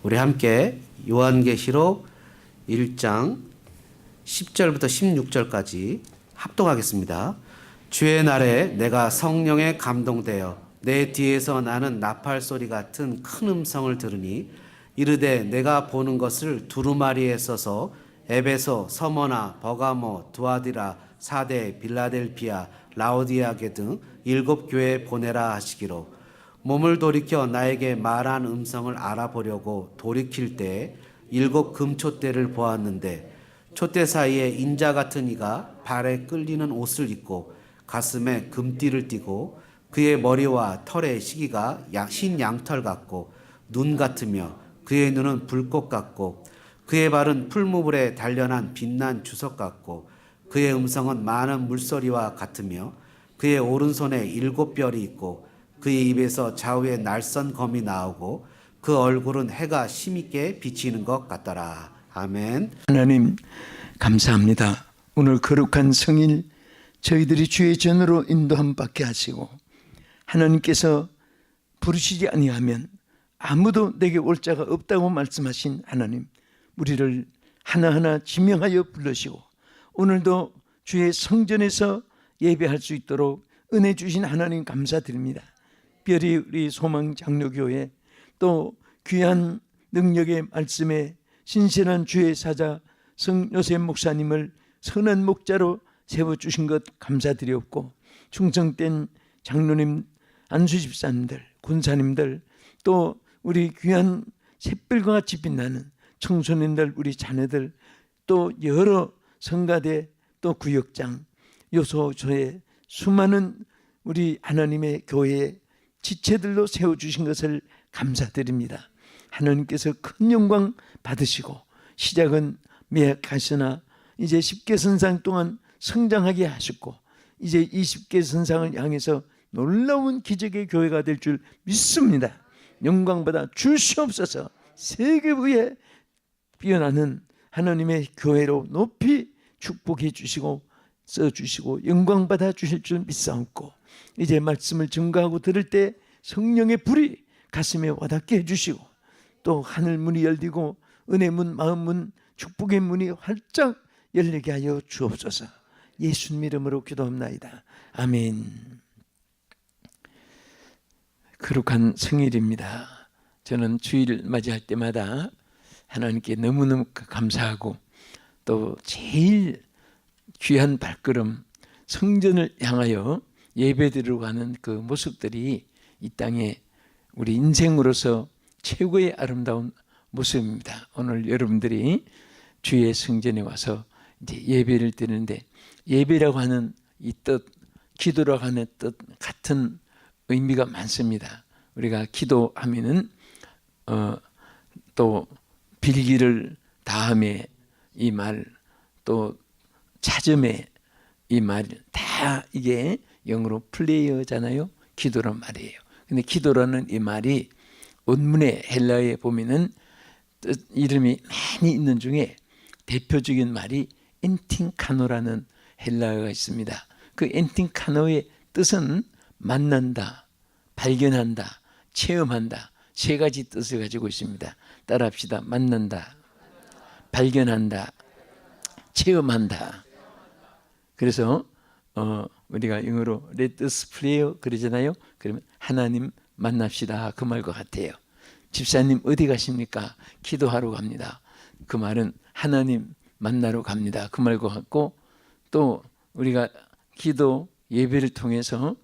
우리 함께 요한계시록 1장 10절부터 16절까지 합독하겠습니다. 주의 날에 내가 성령에 감동되어 내 뒤에서 나는 나팔 소리 같은 큰 음성을 들으니 이르되 내가 보는 것을 두루마리에 써서 에베소, 서머나, 버가모, 두아디라, 사대, 빌라델피아, 라오디아게 등 7교회에 보내라 하시기로 몸을 돌이켜 나에게 말한 음성을 알아보려고 돌이킬 때 7 금촛대를 보았는데 촛대 사이에 인자 같은 이가 발에 끌리는 옷을 입고 가슴에 금띠를 띠고 그의 머리와 털의 시기가 흰 양털 같고 눈 같으며 그의 눈은 불꽃 같고 그의 발은 풀무불에 단련한 빛난 주석 같고 그의 음성은 많은 물소리와 같으며 그의 오른손에 7 별이 있고 그의 입에서 좌우에 날선 검이 나오고 그 얼굴은 해가 힘있게 비치는 것 같더라. 아멘. 하나님 감사합니다. 오늘 거룩한 성일 저희들이 주의 전으로 인도함 받게 하시고 하나님께서 부르시지 아니하면 아무도 내게 올 자가 없다고 말씀하신 하나님, 우리를 하나하나 지명하여 부르시고 오늘도 주의 성전에서 예배할 수 있도록 은혜 주신 하나님 감사드립니다. 특별히 우리 소망장로교회 또 귀한 능력의 말씀에 신실한 주의 사자 성요셉 목사님을 선한 목자로 세워주신 것 감사드렸고 충성된 장로님, 안수집사님들, 군사님들 또 우리 귀한 샛별과 같이 빛나는 청소년들, 우리 자녀들 또 여러 성가대 또 구역장 요소조의 수많은 우리 하나님의 교회의 지체들로 세워주신 것을 감사드립니다. 하나님께서 큰 영광 받으시고 시작은 미약하시나 이제 10개 선상 동안 성장하게 하셨고 이제 20개 선상을 향해서 놀라운 기적의 교회가 될 줄 믿습니다. 영광받아 주시옵소서. 세계 위에 피어나는 하나님의 교회로 높이 축복해 주시고 써주시고 영광받아 주실 줄 믿사옵고 이제 말씀을 증거하고 들을 때 성령의 불이 가슴에 와닿게 해주시고 또 하늘 문이 열리고 은혜 문, 마음 문, 축복의 문이 활짝 열리게 하여 주옵소서. 예수님 이름으로 기도합나이다. 아멘. 거룩한 성일입니다. 저는 주일 맞이할 때마다 하나님께 너무너무 감사하고 또 제일 귀한 발걸음 성전을 향하여 예배드리러 가는 그 모습들이 이 땅에 우리 인생으로서 최고의 아름다운 모습입니다. 오늘 여러분들이 주의 성전에 와서 이제 예배를 드리는데 예배라고 하는 이 뜻, 기도라고 하는 뜻 같은 의미가 많습니다. 우리가 기도하면은 또 빌기를 다음에 이 말, 또 찾음에 이 말 다 이게 영어로 플레이어잖아요. 기도란 말이에요. 근데 기도라는 이 말이 원문의 헬라어에 보면은 뜻 이름이 많이 있는 중에 대표적인 말이 엔팅카노라는 헬라어가 있습니다. 그 엔팅카노의 뜻은 만난다, 발견한다, 체험한다, 세 가지 뜻을 가지고 있습니다. 따라합시다. 만난다, 발견한다, 체험한다. 그래서 우리가 영어로 Let us pray 그러잖아요. 그러면 하나님 만납시다 그 말과 같아요. 집사님 어디 가십니까? 기도하러 갑니다. 그 말은 하나님 만나러 갑니다 그 말과 같고 또 우리가 기도 예배를 통해서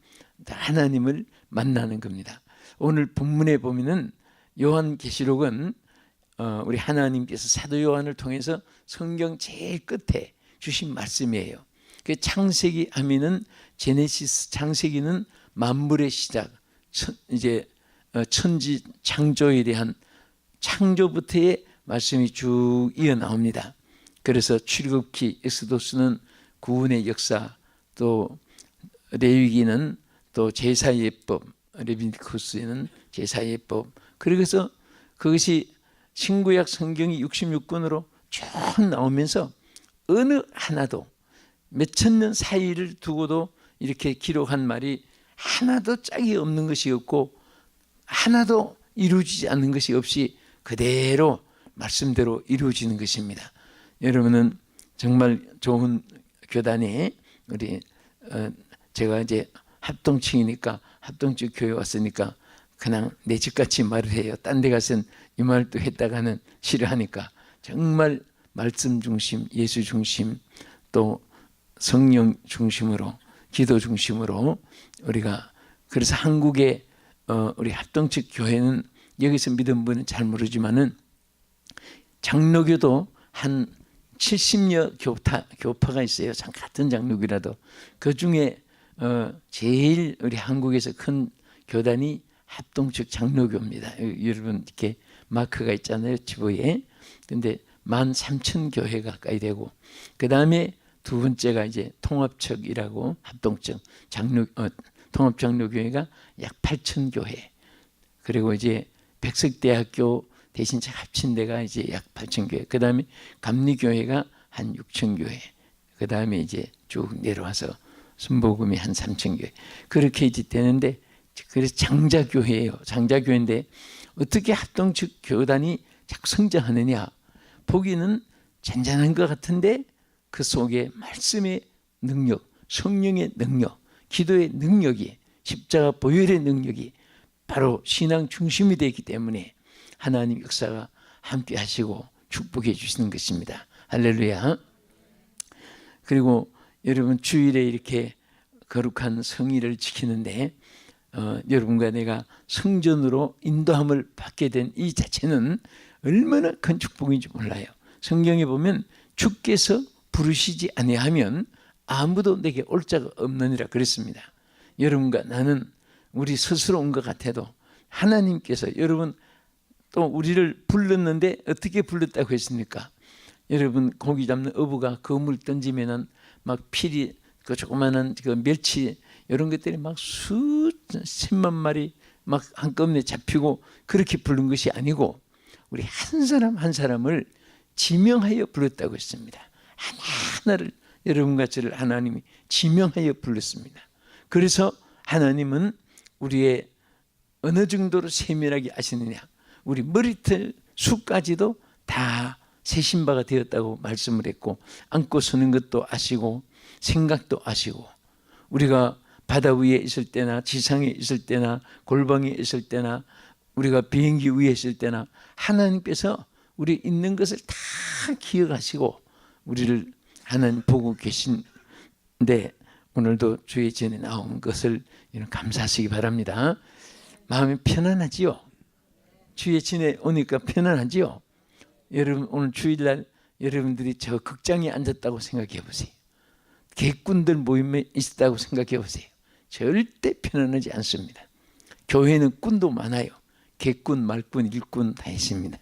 하나님을 만나는 겁니다. 오늘 본문에 보면은 요한계시록은 우리 하나님께서 사도 요한을 통해서 성경 제일 끝에 주신 말씀이에요. 그 창세기 하면은 제네시스, 창세기는 만물의 시작, 이제 천지 창조에 대한 창조부터의 말씀이 쭉 이어 나옵니다. 그래서 출애굽기, 엑소도스는 구원의 역사, 또 레위기는 또 제사예법, 레비니쿠스에는 제사예법. 그래서 그것이 신구약 성경이 66권으로 쭉 나오면서 어느 하나도 몇천 년 사이를 두고도 이렇게 기록한 말이 하나도 짝이 없는 것이 없고 하나도 이루어지지 않는 것이 없이 그대로 말씀대로 이루어지는 것입니다. 여러분은 정말 좋은 교단에 우리 제가 이제 합동층이니까 합동층 교회 왔으니까 그냥 내 집같이 말을 해요. 딴 데 가서는 이 말도 했다가는 싫어하니까 정말 말씀 중심, 예수 중심, 또 성령 중심으로, 기도 중심으로 우리가, 그래서 한국의 우리 합동측 교회는 여기서 믿은 분은 잘 모르지만은 장로교도 한 70여 교파가 있어요. 참 같은 장로교라도 그 중에 제일 우리 한국에서 큰 교단이 합동측 장로교입니다. 여러분 이렇게 마크가 있잖아요, 지도에. 근데 13,000교회 가까이 되고, 그 다음에 두 번째가 이제 통합측이라고 합동측 통합장로교회가 약 8,000교회. 그리고 이제 백석대학교 대신 합친 데가 이제 약 8,000교회. 그 다음에 감리교회가 한 6,000교회. 그 다음에 이제 쭉 내려와서 순복음이 한 3,000교회. 그렇게 이제 되는데, 그래서 장자교회예요. 장자교회인데 어떻게 합동측 교단이 자꾸 성장하느냐? 보기는 잔잔한 것 같은데 그 속에 말씀의 능력, 성령의 능력, 기도의 능력이, 십자가 보혈의 능력이 바로 신앙 중심이 되기 때문에 하나님 역사가 함께 하시고 축복해 주시는 것입니다. 할렐루야. 그리고 여러분 주일에 이렇게 거룩한 성의를 지키는데 여러분과 내가 성전으로 인도함을 받게 된 이 자체는 얼마나 큰 축복인지 몰라요. 성경에 보면 주께서 부르시지 아니하면 아무도 내게 올 자가 없느니라 그랬습니다. 여러분과 나는 우리 스스로 온 것 같아도 하나님께서, 여러분 또 우리를 불렀는데 어떻게 불렀다고 했습니까? 여러분 고기 잡는 어부가 그물 던지면은 막 필이, 그 조그마한 그 멸치 이런 것들이 막 수십만 마리 막 한꺼번에 잡히고 그렇게 부른 것이 아니고 우리 한 사람 한 사람을 지명하여 불렀다고 했습니다. 하나하나를 여러분과 저를 하나님이 지명하여 불렀습니다. 그래서 하나님은 우리의 어느 정도로 세밀하게 아시느냐, 우리 머리털 수까지도 다 세신 바가 되었다고 말씀을 했고, 앉고 서는 것도 아시고 생각도 아시고, 우리가 바다 위에 있을 때나 지상에 있을 때나 골방에 있을 때나 우리가 비행기 위에 있을 때나 하나님께서 우리 있는 것을 다 기억하시고 우리를 하나님 보고 계신데, 오늘도 주의 전에 나온 것을 감사하시기 바랍니다. 마음이 편안하지요? 주의 전에 오니까 편안하지요? 여러분 오늘 주일날 여러분들이 저 극장에 앉았다고 생각해 보세요. 객꾼들 모임에 있었다고 생각해 보세요. 절대 편안하지 않습니다. 교회는 꾼도 많아요. 객꾼, 말꾼, 일꾼 다 있습니다.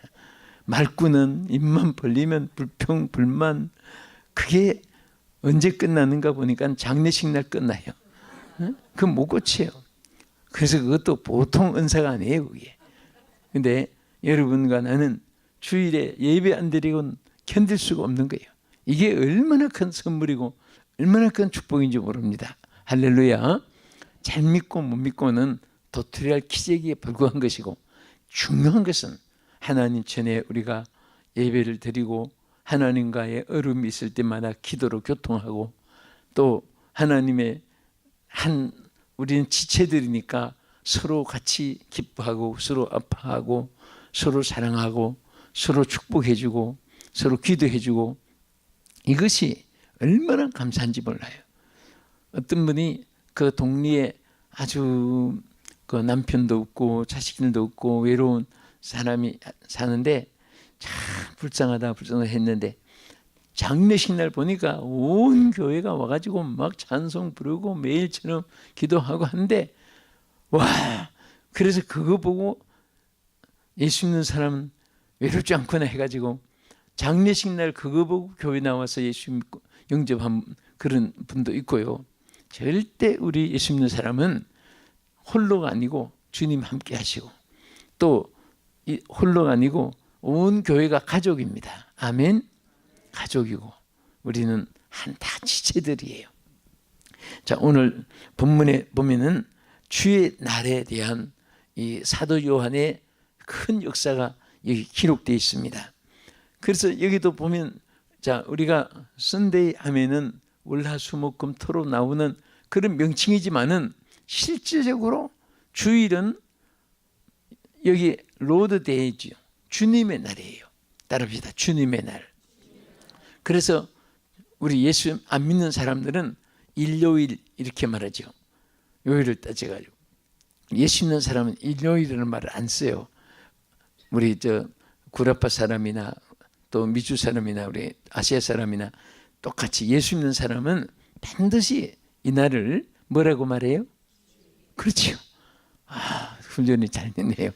말꾼은 입만 벌리면 불평, 불만, 그게 언제 끝나는가 보니까 장례식 날 끝나요. 그거 못 고쳐요. 그래서 그것도 보통 은사가 아니에요, 그게. 근데 여러분과 나는 주일에 예배 안 드리고는 견딜 수가 없는 거예요. 이게 얼마나 큰 선물이고 얼마나 큰 축복인지 모릅니다. 할렐루야. 잘 믿고 못 믿고는 도토리할 기저귀에 불과한 것이고, 중요한 것은 하나님 전에 우리가 예배를 드리고 하나님과의 얼음이 있을 때마다 기도로 교통하고, 또 하나님의 우리는 지체들이니까 서로 같이 기뻐하고 서로 아파하고 서로 사랑하고 서로 축복해주고 서로 기도해주고, 이것이 얼마나 감사한지 몰라요. 어떤 분이 그 동리에 아주 그 남편도 없고 자식들도 없고 외로운 사람이 사는데 참 불쌍하다 했는데, 장례식 날 보니까 온 교회가 와가지고 막 찬송 부르고 매일처럼 기도하고 한데, 와, 그래서 그거 보고 예수 믿는 사람은 외롭지 않구나 해가지고 장례식 날 그거 보고 교회 나와서 예수 믿고 영접한 그런 분도 있고요. 절대 우리 예수 믿는 사람은 홀로가 아니고 주님 함께 하시고, 또 홀로가 아니고 온 교회가 가족입니다. 아멘. 가족이고 우리는 다 지체들이에요. 자, 오늘 본문에 보면은 주의 날에 대한 이 사도 요한의 큰 역사가 여기 기록되어 있습니다. 그래서 여기도 보면 자 우리가 썬데이 하면은 월화수목금토로 나오는 그런 명칭이지만은 실질적으로 주일은 여기 로드데이죠. 주님의 날이에요. 따라합시다. 주님의 날. 그래서 우리 예수 안 믿는 사람들은 일요일 이렇게 말하죠. 요일을 따져가지고 예수 믿는 사람은 일요일이라는 말을 안 써요. 우리 저 구라파 사람이나 또 미주 사람이나 우리 아시아 사람이나 똑같이 예수 믿는 사람은 반드시 이 날을 뭐라고 말해요? 그렇죠. 아, 훈련이 잘 됐네요.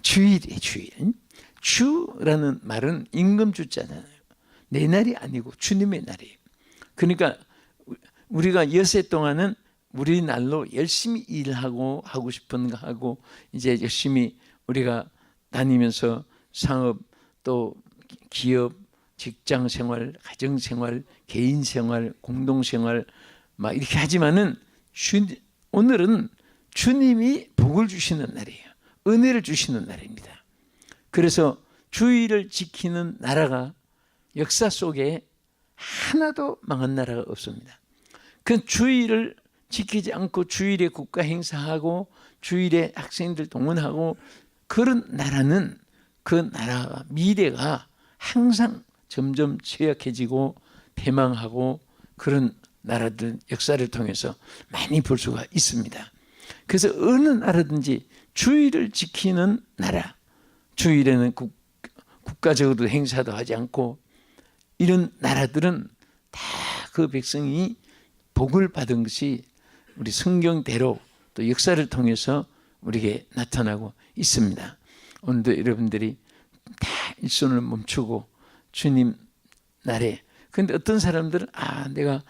주일이에요, 주일. 주라는 말은 임금주자잖아요. 내 날이 아니고 주님의 날이에요. 그러니까 우리가 엿새 동안은 우리 날로 열심히 일하고 하고 싶은 거 하고 이제 열심히 우리가 다니면서 상업 또 기업, 직장 생활, 가정 생활, 개인 생활, 공동 생활 막 이렇게 하지만은 오늘은 주님이 복을 주시는 날이에요. 은혜를 주시는 날입니다. 그래서 주일을 지키는 나라가 역사 속에 하나도 망한 나라가 없습니다. 그 주일을 지키지 않고 주일에 국가 행사하고 주일에 학생들 동원하고 그런 나라는 그 나라가 미래가 항상 점점 취약해지고 패망하고 그런 나라들 역사를 통해서 많이 볼 수가 있습니다. 그래서 어느 나라든지 주일을 지키는 나라, 주일에는 국가적으로 행사도 하지 않고 이런 나라들은 다 그 백성이 복을 받은 것이 우리 성경대로 또 역사를 통해서 우리에게 나타나고 있습니다. 오늘도 여러분들이 다 일손을 멈추고 주님 날에 근데 어떤 사람들은 내가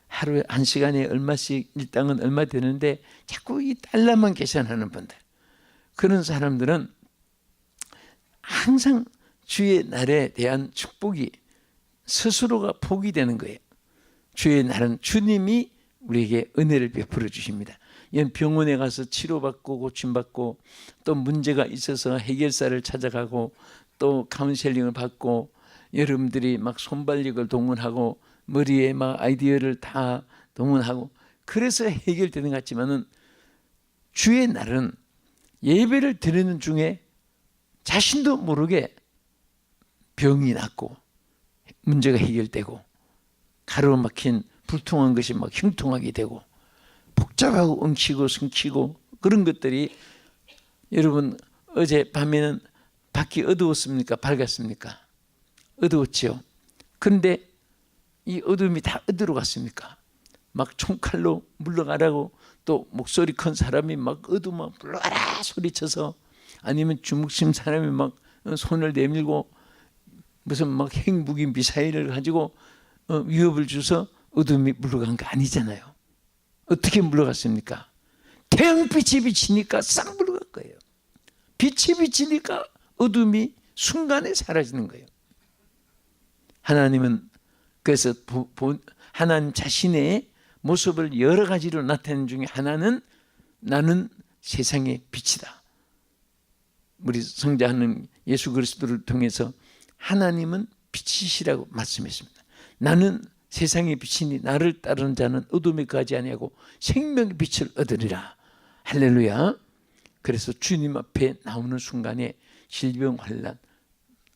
하루에 1시간에 얼마씩 일당은 얼마 되는데 자꾸 이 달러만 계산하는 분들 그런 사람들은 항상 주의 날에 대한 축복이 스스로가 포기 되는 거예요. 주의 날은 주님이 우리에게 은혜를 베풀어 주십니다. 병원에 가서 치료받고 고침받고 또 문제가 있어서 해결사를 찾아가고 또 카운셀링을 받고 여러분들이 막 손발력을 동원하고 머리에 막 아이디어를 다 동원하고 그래서 해결되는 것 같지만은 주의 날은 예배를 드리는 중에 자신도 모르게 병이 낫고 문제가 해결되고 가로막힌 불통한 것이 막 형통하게 되고 복잡하고 엉키고 숨기고 그런 것들이 여러분 어제 밤에는 밖이 어두웠습니까? 밝았습니까? 어두웠죠. 그런데 이 어둠이 다 어디로 갔습니까? 막 총칼로 물러가라고 또 목소리 큰 사람이 막 어두워 물러가라 소리쳐서 아니면 주먹심 사람이 막 손을 내밀고 무슨 막 핵무기 미사일을 가지고 위협을 줘서 어둠이 물러간 거 아니잖아요. 어떻게 물러갔습니까? 태양빛이 비치니까 싹 물러간 거예요. 빛이 비치니까 어둠이 순간에 사라지는 거예요. 하나님은 그래서 하나님 자신의 모습을 여러 가지로 나타내는 중에 하나는 나는 세상의 빛이다. 우리 성자하는 예수 그리스도를 통해서 하나님은 빛이시라고 말씀했습니다. 나는 세상의 빛이니 나를 따르는 자는 어둠에 거하지 아니하고 생명의 빛을 얻으리라. 할렐루야. 그래서 주님 앞에 나오는 순간에 질병, 환난,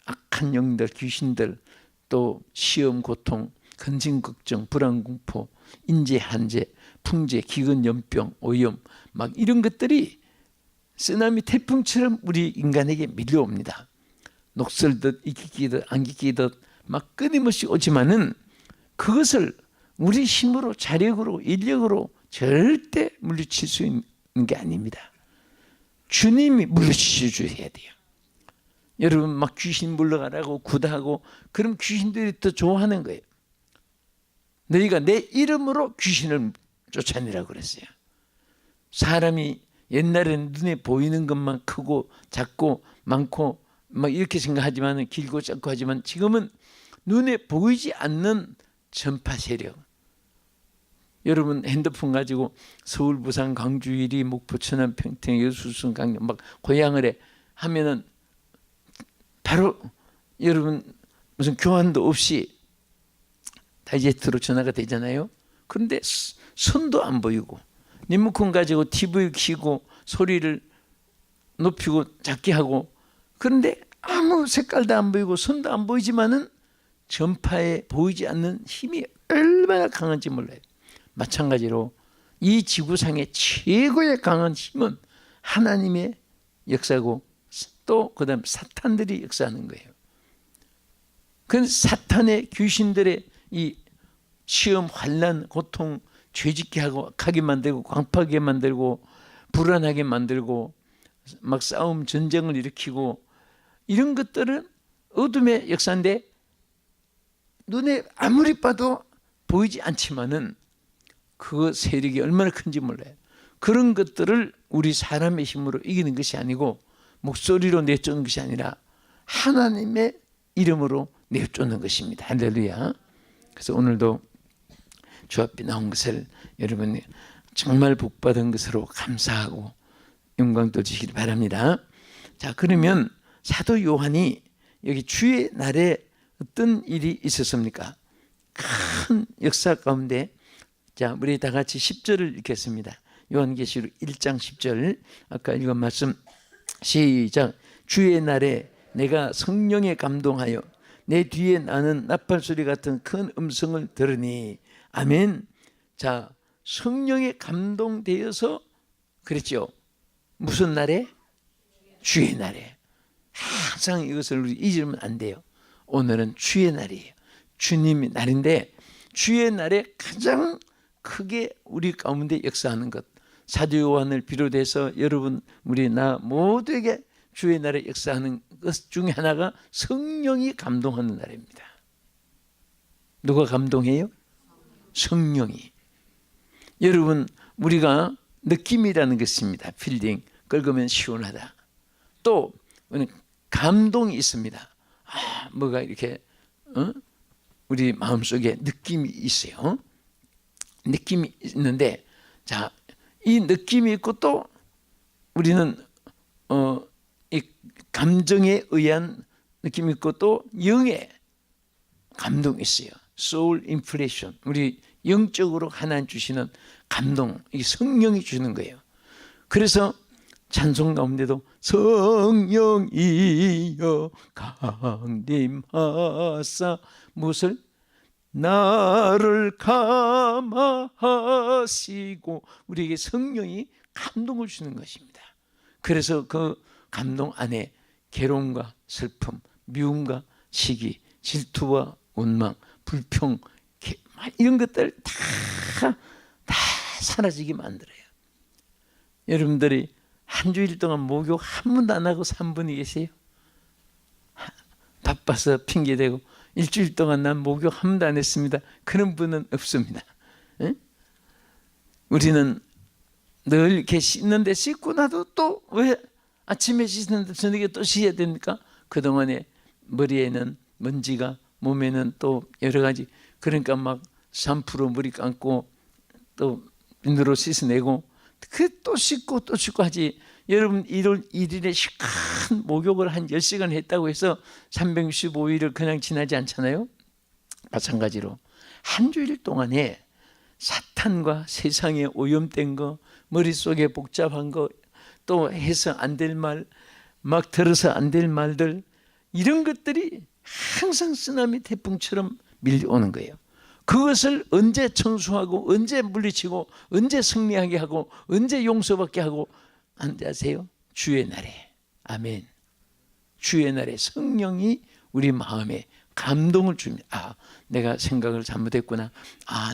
악한 영들, 귀신들, 또 시험, 고통, 근심, 걱정, 불안, 공포, 인재, 한재, 풍재, 기근, 연병, 오염 막 이런 것들이 쓰나미 태풍처럼 우리 인간에게 밀려옵니다. 녹슬듯 이기기듯 안기기듯 막 끊임없이 오지만은 그것을 우리 힘으로 자력으로 인력으로 절대 물리칠 수 있는 게 아닙니다. 주님이 물리쳐줘야 돼요. 여러분 막 귀신 물러가라고 구다하고 그럼 귀신들이 더 좋아하는 거예요. 너희가 내 이름으로 귀신을 쫓아내라고 그랬어요. 사람이 옛날에는 눈에 보이는 것만 크고 작고 많고 막 이렇게 생각하지만 길고 작고 하지만 지금은 눈에 보이지 않는 전파 세력. 여러분 핸드폰 가지고 서울, 부산, 광주, 이리, 목포, 천안, 평택, 여수, 순, 강릉 막 고향을 하면은 바로 여러분 무슨 교환도 없이 다이제트로 전화가 되잖아요. 그런데 손도 안 보이고 리모컨 가지고 TV 켜고 소리를 높이고 작게 하고, 그런데 아무 색깔도 안 보이고 손도 안 보이지만은 전파에 보이지 않는 힘이 얼마나 강한지 몰라요. 마찬가지로 이 지구상의 최고의 강한 힘은 하나님의 역사고 또 그다음 사탄들이 역사하는 거예요. 그 사탄의 귀신들의 이 시험, 환난, 고통, 죄짓게 하고 가게 만들고 광파하게 만들고 불안하게 만들고 막 싸움, 전쟁을 일으키고, 이런 것들은 어둠의 역사인데 눈에 아무리 봐도 보이지 않지만은 그 세력이 얼마나 큰지 몰라요. 그런 것들을 우리 사람의 힘으로 이기는 것이 아니고 목소리로 내쫓는 것이 아니라 하나님의 이름으로 내쫓는 것입니다. 할렐루야. 그래서 오늘도 주 앞에 나온 것을 여러분이 정말 복받은 것으로 감사하고 영광 돌리시길 바랍니다. 자, 그러면 사도 요한이 여기 주의 날에 어떤 일이 있었습니까? 큰 역사 가운데, 자, 우리 다 같이 10절을 읽겠습니다. 요한계시록 1장 10절 아까 읽은 말씀 시작. 주의 날에 내가 성령에 감동하여 내 뒤에 나는 나팔소리 같은 큰 음성을 들으니. 아멘. 자, 성령에 감동되어서 그랬죠. 무슨 날에? 주의 날에. 항상 이것을 우리 잊으면 안 돼요. 오늘은 주의 날이에요. 주님의 날인데 주의 날에 가장 크게 우리 가운데 역사하는 것, 사도 요한을 비롯해서 여러분, 우리 나 모두에게 주의 날에 역사하는 것 중에 하나가 성령이 감동하는 날입니다. 누가 감동해요? 성령이. 여러분, 우리가 느낌이라는 게 있습니다. 필링, 긁으면 시원하다. 또 감동이 있습니다. 뭐가 이렇게 우리 마음속에 느낌이 있어요. 느낌이 있는데, 자, 이 느낌이 있고 또 우리는 이 감정에 의한 느낌이 있고 또 영의 감동이 있어요. soul impression. 우리 영적으로 하나님 주시는 감동, 이 성령이 주는 거예요. 그래서 찬송 가운데도 성령이여 강림하사 무엇을? 나를 감화하시고, 우리에게 성령이 감동을 주는 것입니다. 그래서 그 감동 안에 괴로움과 슬픔, 미움과 시기, 질투와 원망, 불평, 이런 것들 다 사라지게 만들어요. 여러분들이 한 주일 동안 목욕 한 번도 안 하고 산 분이 계세요? 바빠서 핑계대고 일주일 동안 난 목욕 한 번도 안 했습니다. 그런 분은 없습니다. 에? 우리는 늘 이렇게 씻는데 씻고 나도 또 왜 아침에 씻는데 저녁에 또 씻어야 됩니까? 그동안에 머리에는 먼지가, 몸에는 또 여러 가지, 그러니까 막 샴푸로 머리 감고 또 비누로 씻어내고 또 씻고 또 씻고 하지. 여러분, 1일에 시큰 목욕을 한 10시간 했다고 해서 365일을 그냥 지나지 않잖아요. 마찬가지로 한 주일 동안에 사탄과 세상에 오염된 거, 머릿속에 복잡한 거, 또 해서 안 될 말, 막 들어서 안 될 말들, 이런 것들이 항상 쓰나미 태풍처럼 밀려오는 거예요. 그것을 언제 청소하고 언제 물리치고 언제 승리하게 하고 언제 용서받게 하고 하는지 아세요? 주의 날에. 아멘. 주의 날에 성령이 우리 마음에 감동을 줍니다. 내가 생각을 잘못했구나.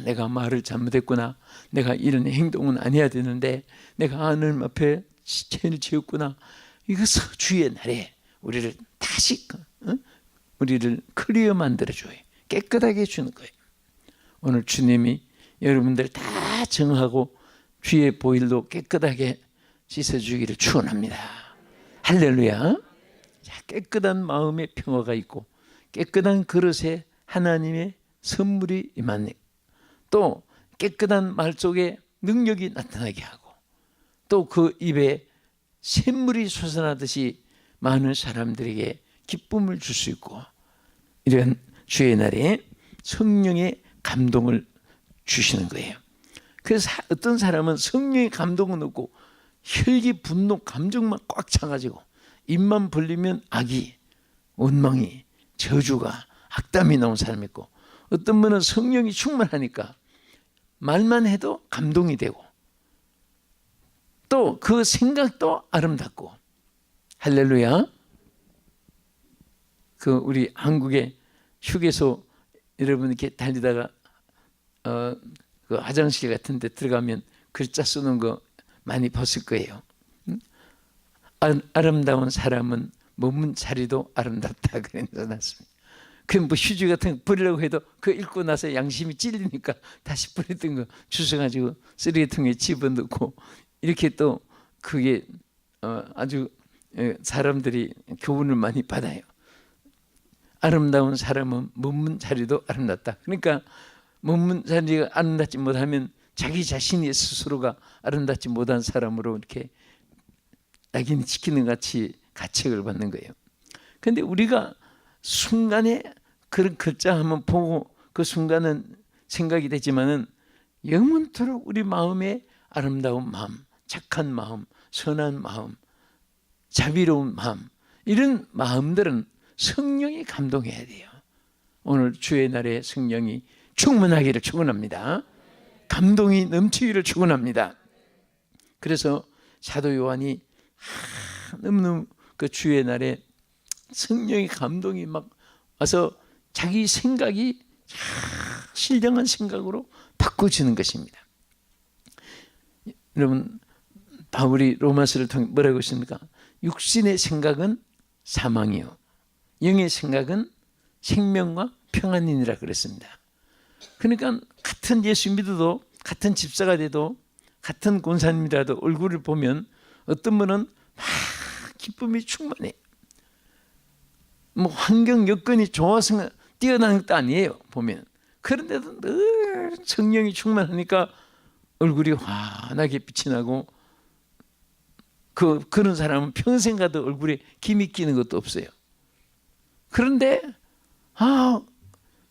내가 말을 잘못했구나. 내가 이런 행동은 안 해야 되는데 내가 하나님 앞에 죄를 지었구나. 이것은 주의 날에 우리를 다시 우리를 클리어 만들어줘요. 깨끗하게 해주는 거예요. 오늘 주님이 여러분들 다 정하고 주의 보일로 깨끗하게 씻어주기를 축원합니다. 할렐루야. 깨끗한 마음에 평화가 있고 깨끗한 그릇에 하나님의 선물이 임하네. 또 깨끗한 말 속에 능력이 나타나게 하고 또 그 입에 샘물이 솟아나듯이 많은 사람들에게 기쁨을 줄 수 있고, 이런 주의 날에 성령의 감동을 주시는 거예요. 그래서 어떤 사람은 성령의 감동은 없고 혈기, 분노, 감정만 꽉 차가지고 입만 벌리면 악이, 원망이, 저주가, 악담이 나온 사람이 있고, 어떤 분은 성령이 충만하니까 말만 해도 감동이 되고 또 그 생각도 아름답고. 할렐루야. 그 우리 한국의 휴게소 여러분 이렇게 달리다가 그 화장실 같은 데 들어가면 글자 쓰는 거 많이 봤을 거예요. 아름다운 사람은 몸은 자리도 아름답다 그런 거 났습니다. 그 뭐 휴지 같은 거 버리려고 해도 그 읽고 나서 양심이 찔리니까 다시 버렸던 거 주워가지고 쓰레기통에 집어넣고, 이렇게 또 그게 아주 사람들이 교훈을 많이 받아요. 아름다운 사람은 몸은 자리도 아름답다. 그러니까 몸은 자리가 아름답지 못하면 자기 자신이 스스로가 아름답지 못한 사람으로 이렇게 낙인이 찍히는 같이 가책을 받는 거예요. 그런데 우리가 순간에 그런 글자 한번 보고 그 순간은 생각이 되지만은 영원토록 우리 마음에 아름다운 마음, 착한 마음, 선한 마음, 자비로운 마음, 이런 마음들은 성령이 감동해야 돼요. 오늘 주의 날에 성령이 충만하기를 축원합니다. 감동이 넘치기를 축원합니다. 그래서 사도 요한이 너무너무 그 주의 날에 성령의 감동이 막 와서 자기 생각이 신령한 생각으로 바꿔지는 것입니다. 여러분, 바울이 로마서를 통해 뭐라고 했습니까? 육신의 생각은 사망이요, 영의 생각은 생명과 평안이니라 그랬습니다. 그러니까 같은 예수 믿어도, 같은 집사가 돼도, 같은 권사님이라도 얼굴을 보면 어떤 분은 막 기쁨이 충만해. 뭐 환경 여건이 좋아서 뛰어나는 것도 아니에요, 보면. 그런데도 늘 성령이 충만하니까 얼굴이 환하게 빛이 나고, 그런 사람은 평생 가도 얼굴에 김이 끼는 것도 없어요. 그런데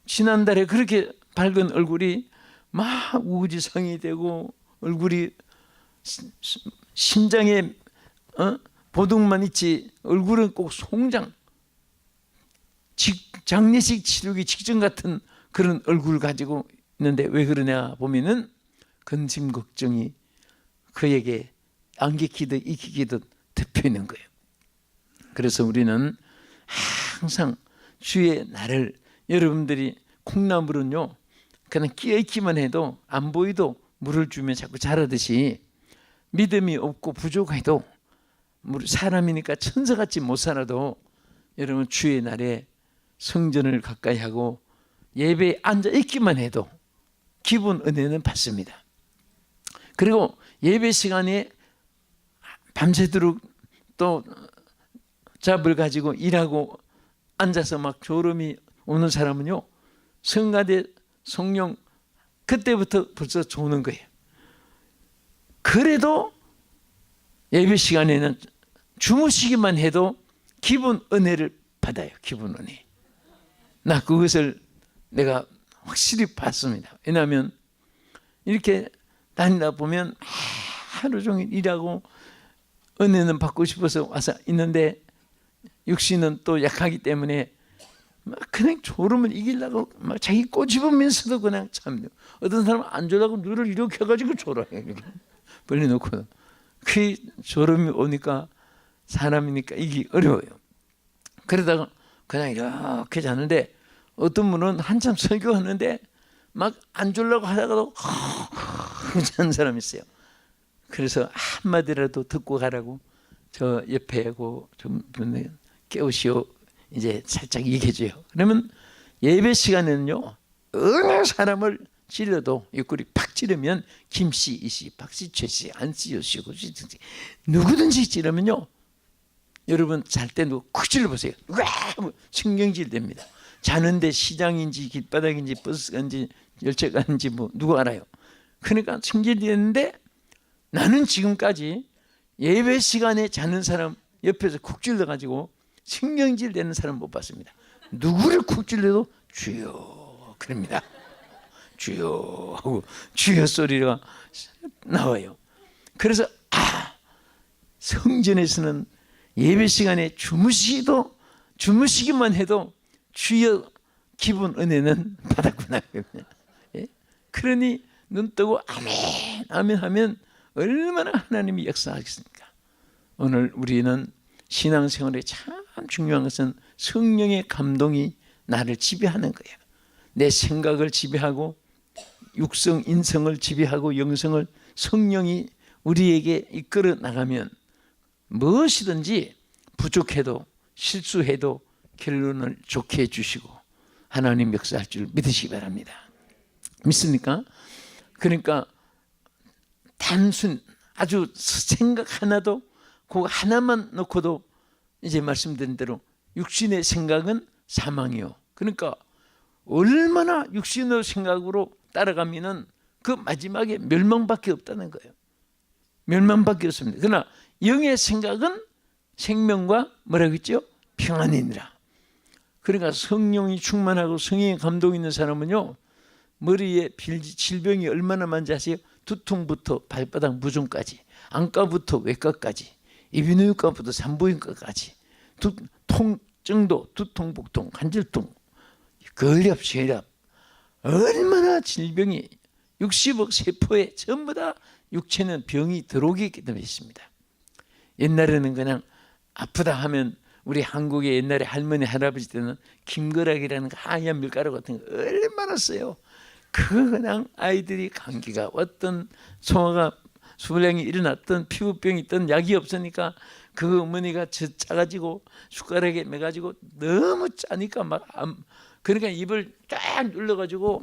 지난달에 그렇게 밝은 얼굴이 막 우지성이 되고, 얼굴이 심장에 보동만 있지 얼굴은 꼭 송장, 장례식 치르기 직전 같은 그런 얼굴을 가지고 있는데 왜 그러냐 보면은 근심 걱정이 그에게 안기키듯 익히키듯 덮여 있는 거예요. 그래서 우리는 항상 주의 날을, 여러분들이 콩나물은요 그냥 끼어 있기만 해도 안 보이도 물을 주면 자꾸 자라듯이, 믿음이 없고 부족해도 사람이니까 천사같이 못 살아도 여러분 주의 날에 성전을 가까이 하고 예배에 앉아 있기만 해도 기본 은혜는 받습니다. 그리고 예배 시간에 밤새도록 또 잡을 가지고 일하고 앉아서 막 졸음이 오는 사람은요, 성가대 성령 그때부터 벌써 조는 거예요. 그래도 예배 시간에는 주무시기만 해도 기본 은혜를 받아요. 기본 은혜. 나 그것을 내가 확실히 봤습니다. 왜냐하면 이렇게 다니다 보면 하루 종일 일하고 은혜는 받고 싶어서 와서 있는데 육신은 또 약하기 때문에 막 그냥 졸음을 이기려고 막 자기 꼬집으면서도 그냥 참, 어떤 사람은 안 졸라고 눈을 이렇게 해가지고 졸아요. 이렇게 벌려놓고. 그 졸음이 오니까 사람이니까 이기 어려워요. 그러다가 그냥 이렇게 자는데 어떤 분은 한참 설교하는데 막 안 졸라고 하다가도 자는 사람이 있어요. 그래서 한마디라도 듣고 가라고 저 옆에 하고 좀 깨우시오 이제 살짝 얘기해줘요. 그러면 예배 시간에는요 어느 사람을 찔러도 옆구리 팍 찌르면 김씨, 이씨, 박씨, 최씨, 안씨, 요씨, 고씨 누구든지 찌르면요, 여러분 잘 때 누구 쿡 찔러보세요. 신경질 됩니다. 자는데 시장인지 길바닥인지 버스인지 열차가인지 뭐 누구 알아요. 그러니까 신경질이 되는데, 나는 지금까지 예배 시간에 자는 사람 옆에서 쿡 찔러가지고 신경질 내는 사람 못 봤습니다. 누구를 쿡 찔러도 주여 그럽니다. 주여 하고 주여 소리가 나와요. 그래서 성전에서는 예배 시간에 주무시기만 해도 주여 기분 은혜는 받았구나. 예? 그러니 눈 뜨고 아멘 아멘 하면 얼마나 하나님이 역사하겠습니까? 오늘 우리는 신앙생활에 참 중요한 것은 성령의 감동이 나를 지배하는 거예요. 내 생각을 지배하고 육성, 인성을 지배하고 영성을 성령이 우리에게 이끌어 나가면 무엇이든지 부족해도 실수해도 결론을 좋게 해주시고 하나님 역사할 줄 믿으시기 바랍니다. 믿습니까? 그러니까 단순 아주 생각 하나도 그거 하나만 놓고도 이제 말씀드린 대로 육신의 생각은 사망이요. 그러니까 얼마나 육신의 생각으로 따라가면은 그 마지막에 멸망밖에 없다는 거예요. 멸망밖에 없습니다. 그러나 영의 생각은 생명과 뭐라고 했죠? 평안이니라. 그러니까 성령이 충만하고 성령의 감동이 있는 사람은요, 머리에 질병이 얼마나 많은지 아세요? 두통부터 발바닥 무좀까지, 안과부터 외과까지, 이비인후과부터 산부인과까지, 통증도 두통, 복통, 관절통, 근력, 쇠압, 얼마나 질병이 60억 세포에 전부 다 육체는 병이 들어오기 때문에 있습니다. 옛날에는 그냥 아프다 하면 우리 한국의 옛날에 할머니 할아버지 때는 김거락이라는 하얀 밀가루 같은 거 얼마나 써요. 그거 그냥 아이들이 감기가 왔던 소화가 수량이 일어났던 피부병이 있던 약이 없으니까 그 어머니가 짜가지고 숟가락에 매가지고 너무 짜니까 막 그러니까 입을 쫙 눌러가지고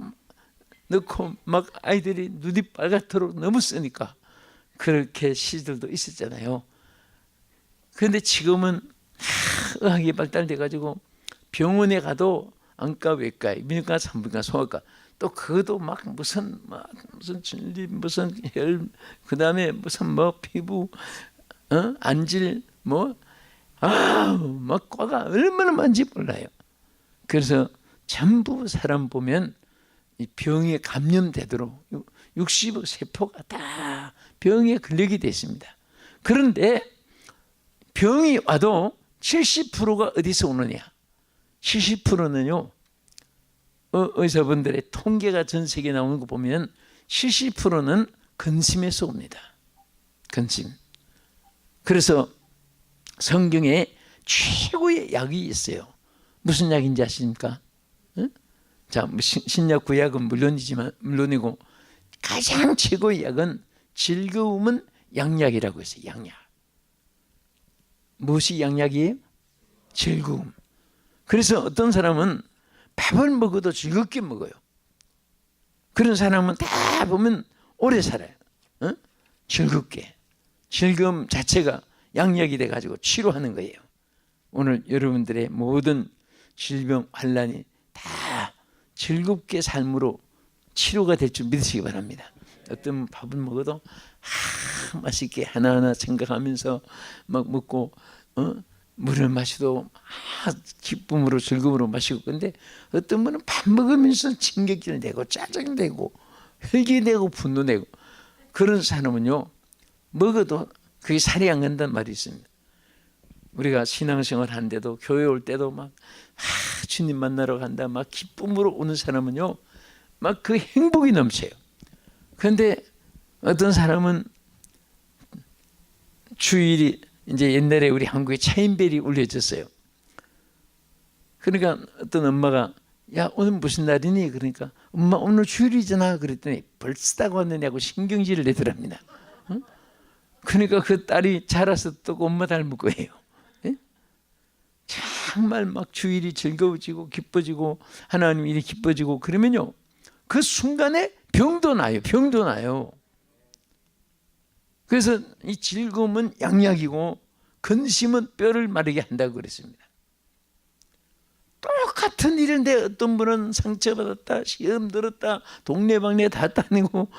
넣고 막 아이들이 눈이 빨갛도록 너무 쓰니까 그렇게 시절도 있었잖아요. 그런데 지금은 의학이 발달돼 가지고 병원에 가도 안과, 외과, 이비인후과, 산부인과, 소아과 또 그것도 막 무슨 진리, 무슨 혈, 그 다음에 무슨 뭐 피부, 안질, 막 과가 얼마나 많은지 몰라요. 그래서 전부 사람 보면 이 병에 감염되도록 60억 세포가 다 병에 걸리게 되어 있습니다. 그런데 병이 와도 70%가 어디서 오느냐? 70%는요. 의사분들의 통계가 전 세계에 나오는 거 보면 70%는 근심에서 옵니다. 근심. 그래서 성경에 최고의 약이 있어요. 무슨 약인지 아십니까? 자, 신약 구약은 물론이고 가장 최고의 약은 즐거움은 양약이라고 했어요. 양약. 무엇이 양약이에요? 즐거움. 그래서 어떤 사람은 밥을 먹어도 즐겁게 먹어요. 그런 사람은 다 보면 오래 살아요. 즐겁게. 즐거움 자체가 양약이 돼가지고 치료하는 거예요. 오늘 여러분들의 모든 질병, 환난이 다 즐겁게 삶으로 치료가 될 줄 믿으시기 바랍니다. 어떤 밥을 먹어도 맛있게 하나하나 생각하면서 막 먹고 물을 마셔도 기쁨으로 즐거움으로 마시고 근데 어떤 분은 밥 먹으면서 진격질 내고 짜증 내고 혈기 내고 분노 내고 그런 사람은요 먹어도 그게 살이 안 간다는 말이 있습니다. 우리가 신앙생활 하는데도 교회 올 때도 막 주님 만나러 간다 막 기쁨으로 오는 사람은요 막 그 행복이 넘쳐요. 그런데 어떤 사람은 주일이 이제 옛날에 우리 한국에 차인벨이 울려졌어요. 그러니까 어떤 엄마가 야 오늘 무슨 날이니? 그러니까 엄마 오늘 주일이잖아. 그랬더니 벌써 왔느냐고 신경질을 내더랍니다. 그러니까 그 딸이 자라서 또 엄마 닮을 거예요. 예? 정말 막 주일이 즐거워지고 기뻐지고 하나님 일이 기뻐지고 그러면요 그 순간에 병도 나요. 그래서 이 즐거움은 양약이고 근심은 뼈를 마르게 한다고 그랬습니다. 똑같은 일인데 어떤 분은 상처받았다, 시험 들었다, 동네방네 다 다니고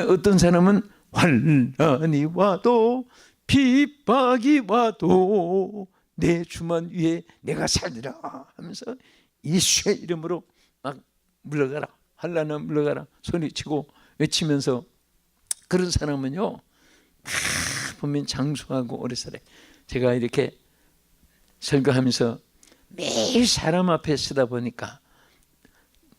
어떤 사람은 환난이 와도 핍박이 와도 내 주만 위에 내가 살리라 하면서 예수의 이름으로 막 물러가라, 환난은 물러가라 소리치고 외치면서, 그런 사람은요 다 보면 장수하고 오래 살아요. 제가 이렇게 설교하면서 매일 사람 앞에 서다 보니까,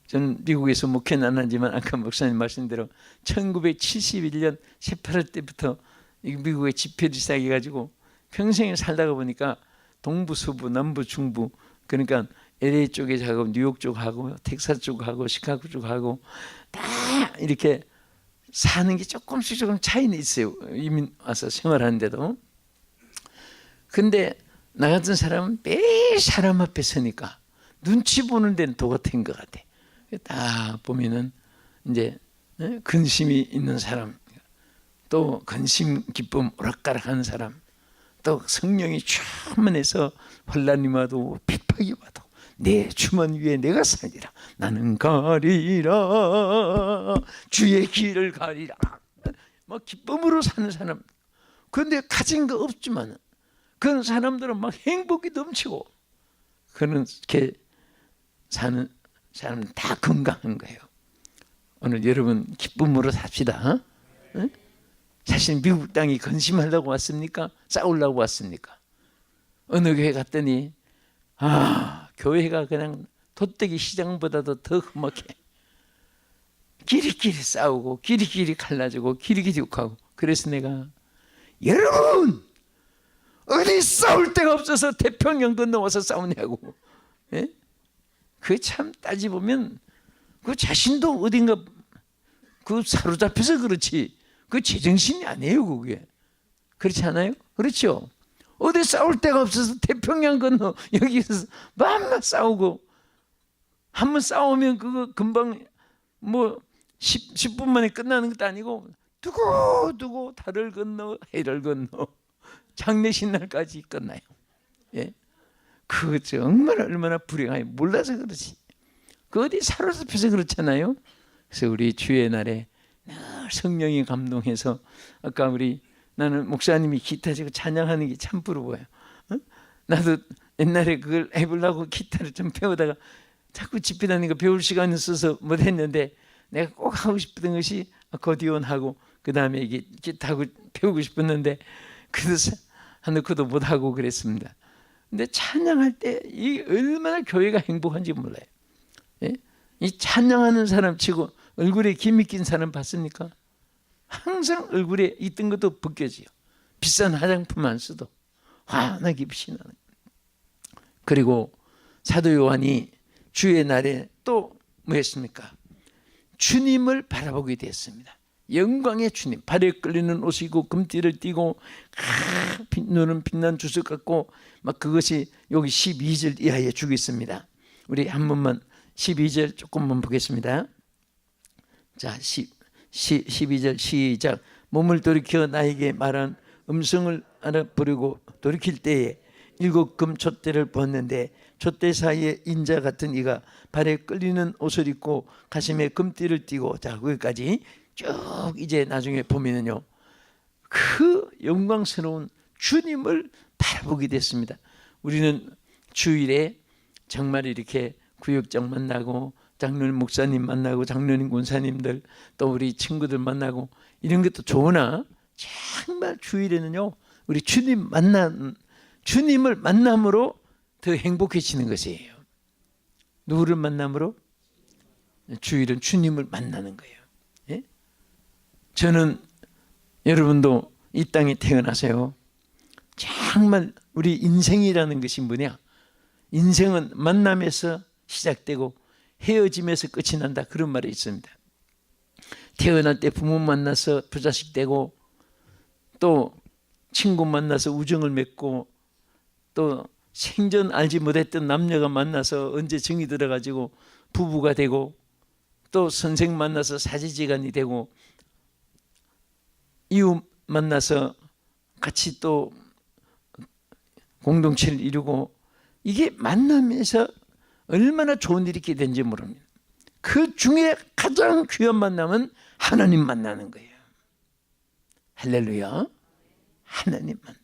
저는 미국에서 목회는 안 하지만 아까 목사님 말씀대로 1971년 18월 때부터 미국에 집회를 시작해가지고 평생을 살다가 보니까 동부, 서부, 남부, 중부, 그러니까 LA 쪽에 하고 뉴욕 쪽 하고 텍사스 쪽 하고 시카고 쪽 하고 다 이렇게 사는 게 조금씩 조금 차이는 있어요. 이민 와서 생활하는데도. 근데 나 같은 사람은 매일 사람 앞에 서니까 눈치 보는 데는 도 같은 것 같아. 딱 보면은 이제 근심이 있는 사람, 또 근심 기쁨 오락가락하는 사람, 또 성령이 충만해서 환난이 와도 핍박이 와도 내 주만 위에 내가 살리라, 나는 가리라, 주의 길을 가리라, 막 기쁨으로 사는 사람. 그런데 가진 거 없지만 그런 사람들은 막 행복이 넘치고, 그렇게 사는 사람은 다 건강한 거예요. 오늘 여러분 기쁨으로 삽시다. 응? 사실 미국 땅이 근심하려고 왔습니까? 싸우려고 왔습니까? 어느 교회 갔더니 교회가 그냥 돗대기 시장보다도 더 험하게 끼리끼리 싸우고 끼리끼리 갈라지고 끼리끼리 욕하고. 그래서 내가, 여러분 어디 싸울 데가 없어서 태평양 건너와서 싸우냐고. 예? 그 참 따지보면 그 자신도 어딘가 그 사로잡혀서 그렇지 그 제정신이 아니에요. 그게 그렇지 않아요? 그렇죠? 어디 싸울 데가 없어서 태평양 건너 여기서 맘만 싸우고, 한번 싸우면 그거 금방 뭐 10분 만에 끝나는 것도 아니고 두고 달을 건너 해를 건너 장례식 날까지 끝나요. 예? 그 정말 얼마나 불행하게 몰라서 그렇지. 그 어디 사로잡혀서 그렇잖아요. 그래서 우리 주의 날에 늘 성령이 감동해서, 아까 나는 목사님이 기타 치고 찬양하는 게 참 부러워요. 어? 나도 옛날에 그걸 해보려고 기타를 좀 배우다가 자꾸 집회 다니니까 배울 시간이 없어서 못했는데, 내가 꼭 하고 싶던 것이 아코디언하고 그 다음에 이게 기타하고 배우고 싶었는데 그래서 하나도 못하고 그랬습니다. 근데 찬양할 때 이 얼마나 교회가 행복한지 몰라요. 예? 이 찬양하는 사람 치고 얼굴에 김이 낀 사람 봤습니까? 항상 얼굴에 있던 것도 벗겨져요. 비싼 화장품 안 써도 환하게 빛이 나는. 그리고 사도 요한이 주의 날에 또 뭐 했습니까? 주님을 바라보게 되었습니다. 영광의 주님, 발에 끌리는 옷이고 금띠를 띠고 눈은 빛난 주석 같고 막, 그것이 여기 12절 이하에 주겠습니다. 우리 한 번만 12절 조금만 보겠습니다. 자, 12절 시작. 몸을 돌이켜 나에게 말한 음성을 알아보려고 돌이킬 때에 7금 촛대를 보았는데, 촛대 사이에 인자 같은 이가 발에 끌리는 옷을 입고 가슴에 금띠를 띠고, 자 거기까지 쭉 이제 나중에 보면은요, 그 영광스러운 주님을 바라보게 됐습니다. 우리는 주일에 정말 이렇게 구역장 만나고 장로님 목사님 만나고 장로님 권사님들 또 우리 친구들 만나고 이런 것도 좋으나, 정말 주일에는요 우리 주님을 만남으로 더 행복해지는 것이에요. 누구를 만남으로? 주일은 주님을 만나는 거예요. 예? 저는 여러분도 이 땅에 태어나서요, 정말 우리 인생이라는 것이 뭐냐? 인생은 만남에서 시작되고 헤어짐에서 끝이 난다, 그런 말이 있습니다. 태어날 때 부모 만나서 부자식 되고, 또 친구 만나서 우정을 맺고, 또 생전 알지 못했던 남녀가 만나서 언제 정이 들어가지고 부부가 되고, 또 선생 만나서 사제지간이 되고, 이웃 만나서 같이 또 공동체를 이루고, 이게 만남에서 얼마나 좋은 일이 있게 된지 모릅니다. 그 중에 가장 귀한 만남은 하나님 만나는 거예요. 할렐루야. 하나님 만남.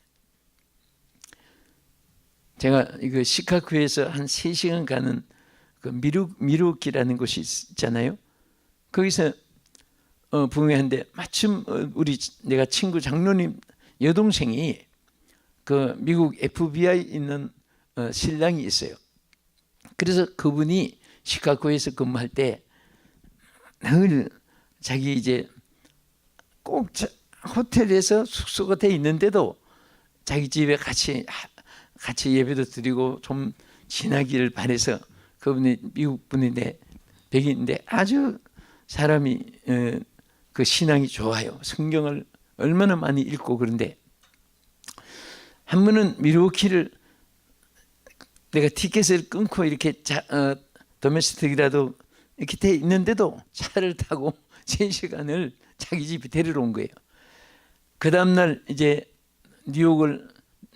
제가 이거 시카고에서 한 3시간 가는 그 미루키라는 곳이 있잖아요. 거기서 부흥회하는데 마침 우리 내가 친구 장로님 여동생이 그 미국 FBI 있는 신랑이 있어요. 그래서 그분이 시카고에서 근무할 때 늘 자기 이제 꼭 호텔에서 숙소가 돼 있는데도 자기 집에 같이 예배도 드리고 좀 지나기를 바래서, 그분이 미국 분인데 백인인데 아주 사람이 그 신앙이 좋아요. 성경을 얼마나 많이 읽고. 그런데 한 번은 밀워키를 내가 티켓을 끊고 이렇게 도메스틱이라도 이렇게 돼 있는데도 차를 타고 3시간을 자기 집에 데리러 온 거예요. 그 다음날 이제 뉴욕을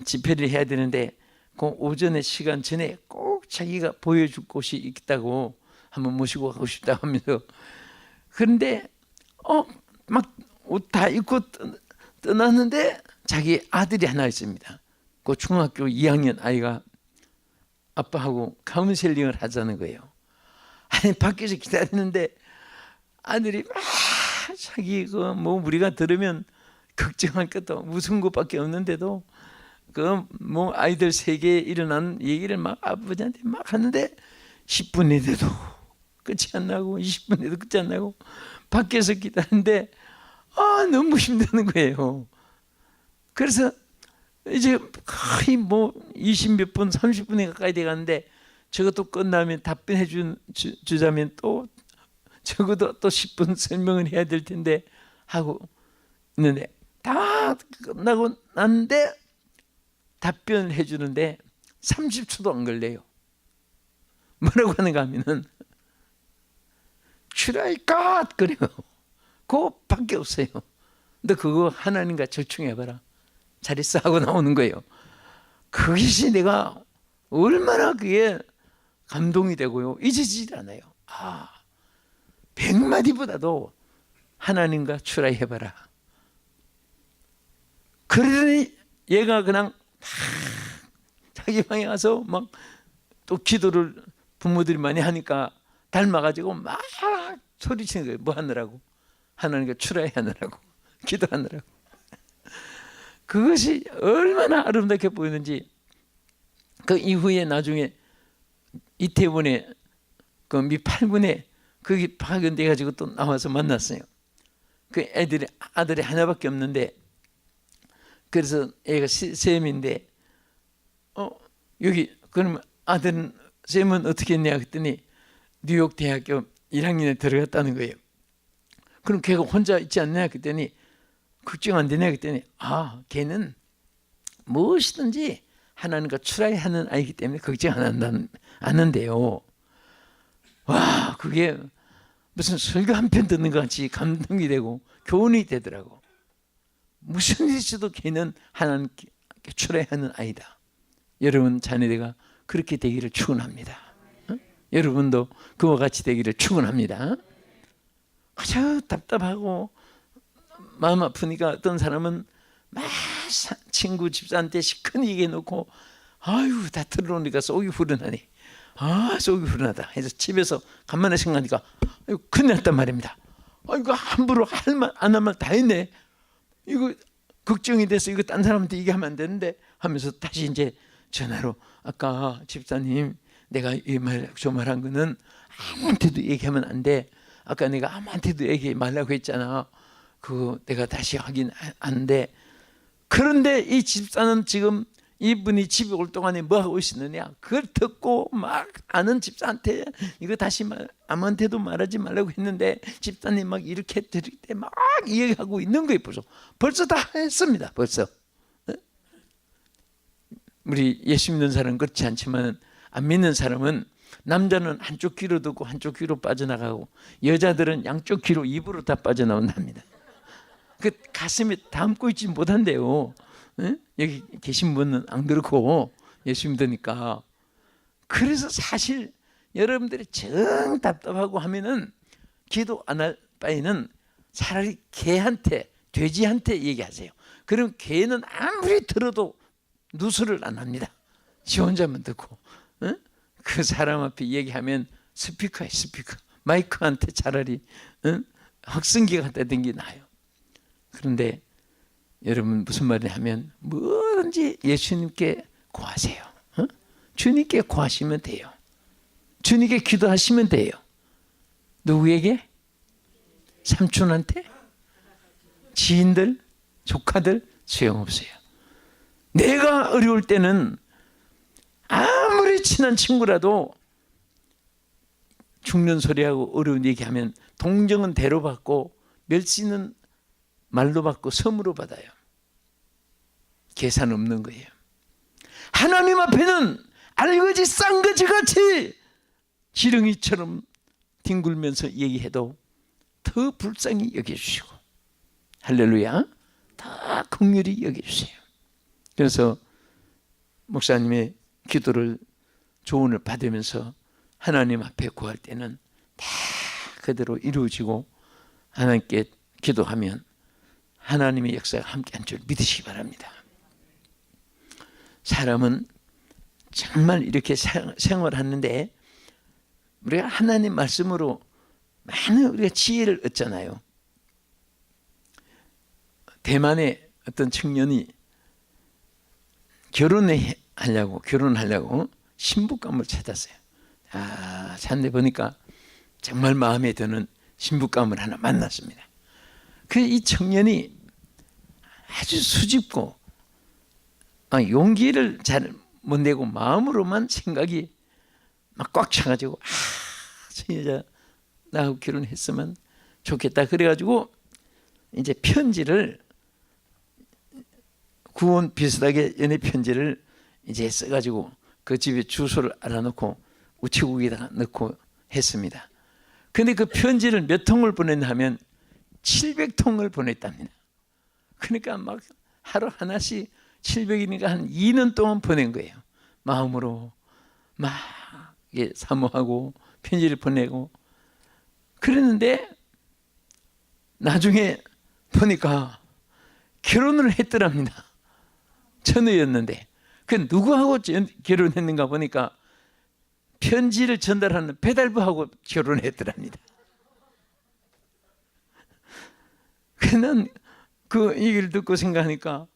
집회를 해야 되는데 그 오전에 시간 전에 꼭 자기가 보여줄 곳이 있다고 한번 모시고 가고 싶다고 하면서, 그런데 막 옷 다 입고 떠났는데 자기 아들이 하나 있습니다. 그 중학교 2학년 아이가 아빠하고 카운셀링을 하자는 거예요. 아니 밖에서 기다리는데 아들이 막 자기 그 뭐 우리가 들으면 걱정할 것도 무슨 것밖에 없는데도 그 뭐 아이들 세계에 일어난 얘기를 막 아버지한테 막 하는데 10분이 돼도 끝이 안 나고 20분이 돼도 끝이 안 나고 밖에서 기다리는데 너무 힘드는 거예요. 그래서 이제 거의 뭐 20몇 분 30분이 가까이 돼 가는데 저것도 끝나면 답변해 주자면 또 적어도 또 10분 설명을 해야 될 텐데 하고 있는데 다 끝나고 났는데 답변을 해 주는데 30초도 안 걸려요. 뭐라고 하는가 하면은 Should I God? 그래요. 그거밖에 없어요. 너 그거 하나님과 절충해봐라. 잘했어 하고 나오는 거예요. 그것이 내가 얼마나 그게 감동이 되고요. 잊어지질 않아요. 100마디보다도 하나님과 출하해봐라. 그러더니 얘가 그냥 자기 방에 가서 막 또 기도를 부모들이 많이 하니까 닮아가지고 막 소리치는 거예요. 뭐 하느라고? 하나님과 출하하느라고, 기도하느라고. 그것이 얼마나 아름답게 보이는지. 그 이후에 나중에 이태원에 그 미 8군에 거기 파견돼 가지고 또 나와서 만났어요. 그 아들이 하나밖에 없는데, 그래서 애가 쌤인데 여기 그러면 아들은 쌤은 어떻게 했냐 그랬더니 뉴욕 대학교 1학년에 들어갔다는 거예요. 그럼 걔가 혼자 있지 않냐 그랬더니 걱정 안 되냐 그랬더니 걔는 무엇이든지 하나님과 출하하는 아이기 때문에 걱정 안 한대요. 와, 그게 무슨 설교 한 편 듣는 것 같이 감동이 되고 교훈이 되더라고. 무슨 일이 있어도 걔는 하나님께 출하하는 아이다. 여러분 자녀들과 그렇게 되기를 축원합니다. 여러분도 그와 같이 되기를 축원합니다. 아주 답답하고 마음 아프니까 어떤 사람은 막 친구 집사한테 시큰 얘기해 놓고 아유 다 들어오니까 속이 후련하니 속이 후련하다 해서 집에서 간만에 생각하니까 큰일 났단 말입니다. 이거 함부로 할 말 안 할 말 다 했네. 이거 걱정이 돼서 이거 딴 사람한테 얘기하면 안 되는데 하면서 다시 이제 전화로 아까 집사님 내가 이 말 저 말한 거는 아무한테도 얘기하면 안 돼. 아까 내가 아무한테도 얘기 말라고 했잖아. 그거 내가 다시 하긴 안 돼. 그런데 이 집사는 지금 이분이 집에 올 동안에 뭐 하고 있었느냐? 그걸 듣고 막 아는 집사한테 이거 다시 아무한테도 말하지 말라고 했는데 집사님 막 이렇게 드릴 때 막 얘기하고 있는 거예요. 벌써 다 했습니다. 벌써. 우리 예수 믿는 사람은 그렇지 않지만 안 믿는 사람은 남자는 한쪽 귀로 듣고 한쪽 귀로 빠져나가고 여자들은 양쪽 귀로 입으로 다 빠져나온답니다. 그 가슴에 담고 있지 못한대요. 여기 계신 분은 안 그렇고 예수 믿으니까. 그래서 사실 여러분들이 정 답답하고 하면은 기도 안 할 바에는 차라리 개한테 돼지한테 얘기하세요. 그럼 개는 아무리 들어도 누수를 안 합니다. 지 혼자만 듣고, 응? 그 사람 앞에 얘기하면 스피커야, 스피커. 마이크한테 차라리, 응? 확성기가 갖다 댄 게 나아요. 그런데 여러분 무슨 말이냐 하면 뭐든지 예수님께 구하세요. 응? 주님께 구하시면 돼요. 주님께 기도하시면 돼요. 누구에게? 삼촌한테? 지인들? 조카들? 소용없어요. 내가 어려울 때는 아무리 친한 친구라도 죽는 소리하고 어려운 얘기하면 동정은 대로 받고 멸시는 말로 받고 섬으로 받아요. 계산 없는 거예요. 하나님 앞에는 알거지 쌍거지 같이 지렁이처럼 뒹굴면서 얘기해도 더 불쌍히 여겨주시고, 할렐루야, 다 긍휼히 여겨주세요. 그래서 목사님의 기도를, 조언을 받으면서 하나님 앞에 구할 때는 다 그대로 이루어지고 하나님께 기도하면 하나님의 역사가 함께한 줄 믿으시기 바랍니다. 사람은 정말 이렇게 생활하는데 우리가 하나님 말씀으로 많은 우리가 지혜를 얻잖아요. 대만의 어떤 청년이 결혼하려고 신부감을 찾았어요. 찾는데 보니까 정말 마음에 드는 신부감을 하나 만났습니다. 이 청년이 아주 수줍고 용기를 잘 못 내고 마음으로만 생각이 막 꽉 차가지고 저 여자 나하고 결혼했으면 좋겠다. 그래가지고 이제 편지를, 구원 비슷하게 연애 편지를 이제 써가지고 그 집에 주소를 알아놓고 우체국에다가 넣고 했습니다. 근데 그 편지를 몇 통을 보냈나 하면 700통을 보냈답니다. 그러니까 막 하루 하나씩 700이니까 한 2년 동안 보낸 거예요. 마음으로 막 사모하고 편지를 보내고 그랬는데 나중에 보니까 결혼을 했더랍니다. 처녀였는데 그 누구하고 결혼했는가 보니까 편지를 전달하는 배달부하고 결혼했더랍니다. 그는 그 얘기를 듣고 생각하니까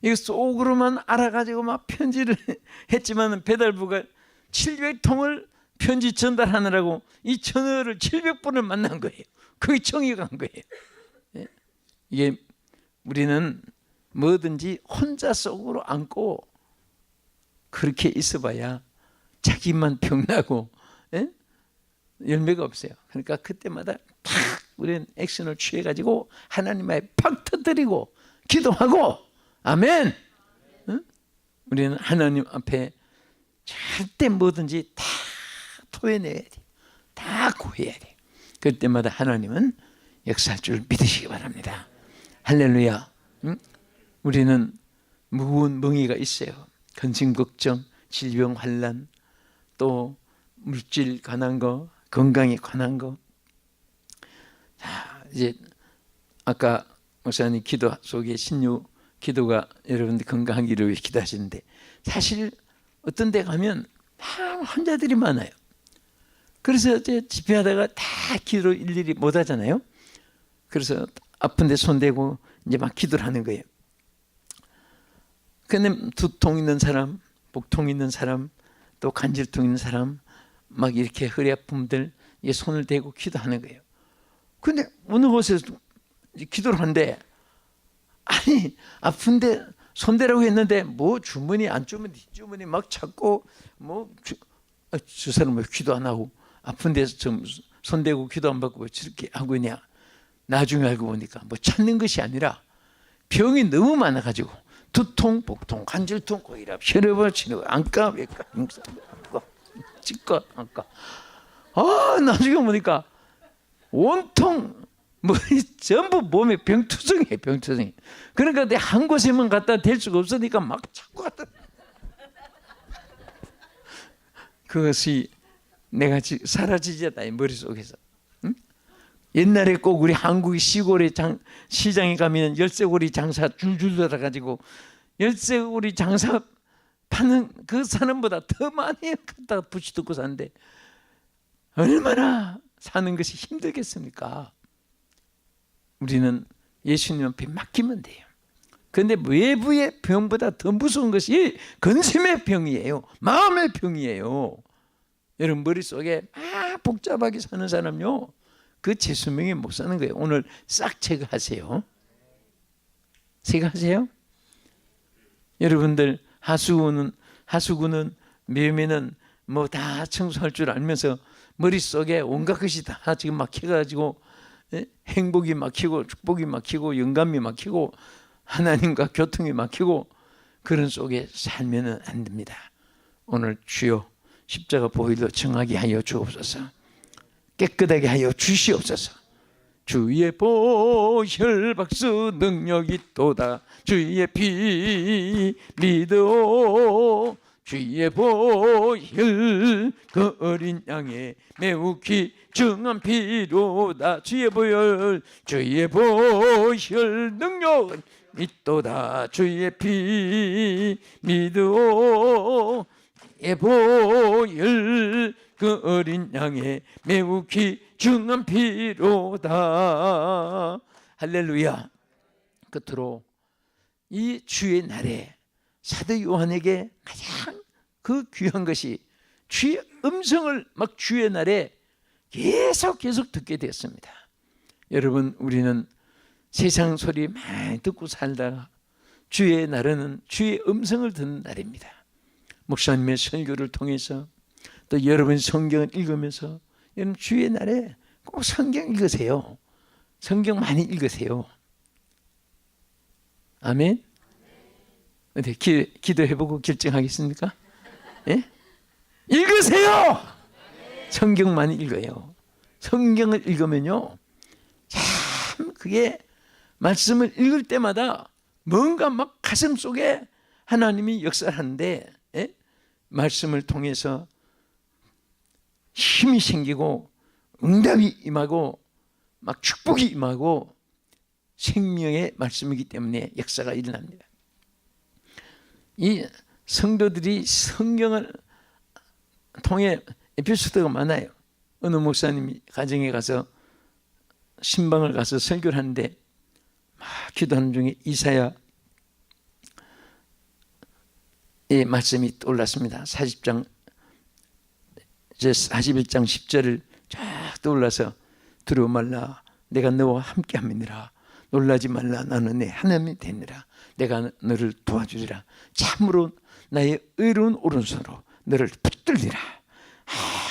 이거 속으로만 알아가지고 막 편지를 했지만 배달부가 700통을 편지 전달하느라고 이 처녀를 700번을 만난 거예요. 그게 정이 간 거예요. 이게 우리는 뭐든지 혼자 속으로 안고 그렇게 있어봐야 자기만 병나고 열매가 없어요. 그러니까 그때마다 탁 우리는 액션을 취해가지고 하나님 앞에 팍 터뜨리고 기도하고, 아멘. 응? 우리는 하나님 앞에 절대 뭐든지 다 토해내야 돼. 다 구해야 돼. 그때마다 하나님은 역사할 줄 믿으시기 바랍니다. 할렐루야. 응? 우리는 무거운 멍에가 있어요. 근심 걱정, 질병 환난, 또 물질 관한 거, 건강에 관한 거. 자, 이제 아까 목사님 기도 속에 신유 기도가 여러분들 건강하기를 위해 기도하시는데 사실 어떤 데 가면 환자들이 많아요. 그래서 이제 집회하다가 다 기도 일일이 못 하잖아요. 그래서 아픈데 손대고 이제 막 기도를 하는 거예요. 근데 두통 있는 사람, 복통 있는 사람, 또 간질통 있는 사람, 막 이렇게 허리 아픔들 손을 대고 기도하는 거예요. 근데 어느 곳에서 기도를 하는데 아니 아픈데 손대라고 했는데 뭐 주머니 안주머니 뒷주머니 막 찾고 뭐 저 사람 왜 기도 안 하고 아픈 데서 좀 손대고 기도 안 받고 왜 저렇게 하고 있냐. 나중에 알고 보니까 뭐 찾는 것이 아니라 병이 너무 많아가지고 두통, 복통, 간질통, 고혈압, 혈압을 치는 거 안과, 외과, 치과, 안과. 나중에 보니까 온통 뭐 전부 몸에 병투성이에요, 병투성이. 그러니까 내 한 곳에만 갖다 댈 수가 없으니까 막 자꾸 갖다. 그것이 내가 사라지지 않아 머릿속에서. 응? 옛날에 꼭 우리 한국의 시골에 시장에 가면 열쇠고리 장사 줄줄 돌아가지고 열쇠고리 장사 파는 그 사람보다 더 많이 갖다가 부시 듣고 사는데 얼마나 사는 것이 힘들겠습니까? 우리는 예수님 앞에 맡기면 돼요. 그런데 외부의 병보다 더 무서운 것이 근심의 병이에요. 마음의 병이에요. 여러분 머릿속에 막 복잡하게 사는 사람요, 그 재수명이 못 사는 거예요. 오늘 싹 제거하세요. 제거하세요. 여러분들 하수구는 매우면은 뭐 다 청소할 줄 알면서 머릿속에 온갖 것이 다 지금 막혀가지고 행복이 막히고 축복이 막히고 영감이 막히고 하나님과 교통이 막히고 그런 속에 살면 안 됩니다. 오늘 주여 십자가 보혈로 정하게 하여 주옵소서. 깨끗하게 하여 주시옵소서. 주의 보혈 박수 능력이 있도다. 주의 피 믿어. 주의 보혈 그 어린 양의 매우 귀중한 피로다. 주의 보혈 능력 있도다. 주의 피 믿어. 주의 보혈 그 어린 양의 매우 귀중한 피로다. 할렐루야. 끝으로 이 주의 날에 사도 요한에게 가장 그 귀한 것이 주의 음성을 막 주의 날에 계속 듣게 되었습니다. 여러분 우리는 세상 소리 많이 듣고 살다가 주의 날은 주의 음성을 듣는 날입니다. 목사님의 설교를 통해서 또 여러분 성경을 읽으면서 여러분 주의 날에 꼭 성경 읽으세요. 성경 많이 읽으세요. 아멘. 어디 기도해보고 결정하겠습니까? 예? 읽으세요. 성경 많이 읽어요. 성경을 읽으면요, 참 그게 말씀을 읽을 때마다 뭔가 막 가슴 속에 하나님이 역사하는데, 예? 말씀을 통해서 힘이 생기고 응답이 임하고 막 축복이 임하고 생명의 말씀이기 때문에 역사가 일어납니다. 이 성도들이 성경을 통해 에피소드가 많아요. 어느 목사님이 가정에 가서 신방을 가서 설교를 하는데 막 기도하는 중에 이사야의 말씀이 떠올랐습니다. 41장 10절을 쫙 떠올라서 두려워 말라 내가 너와 함께 함이니라. 놀라지 말라 나는 내 하나님이 되느라. 내가 너를 도와주리라. 참으로 나의 의로운 오른손으로 너를 붙들리라.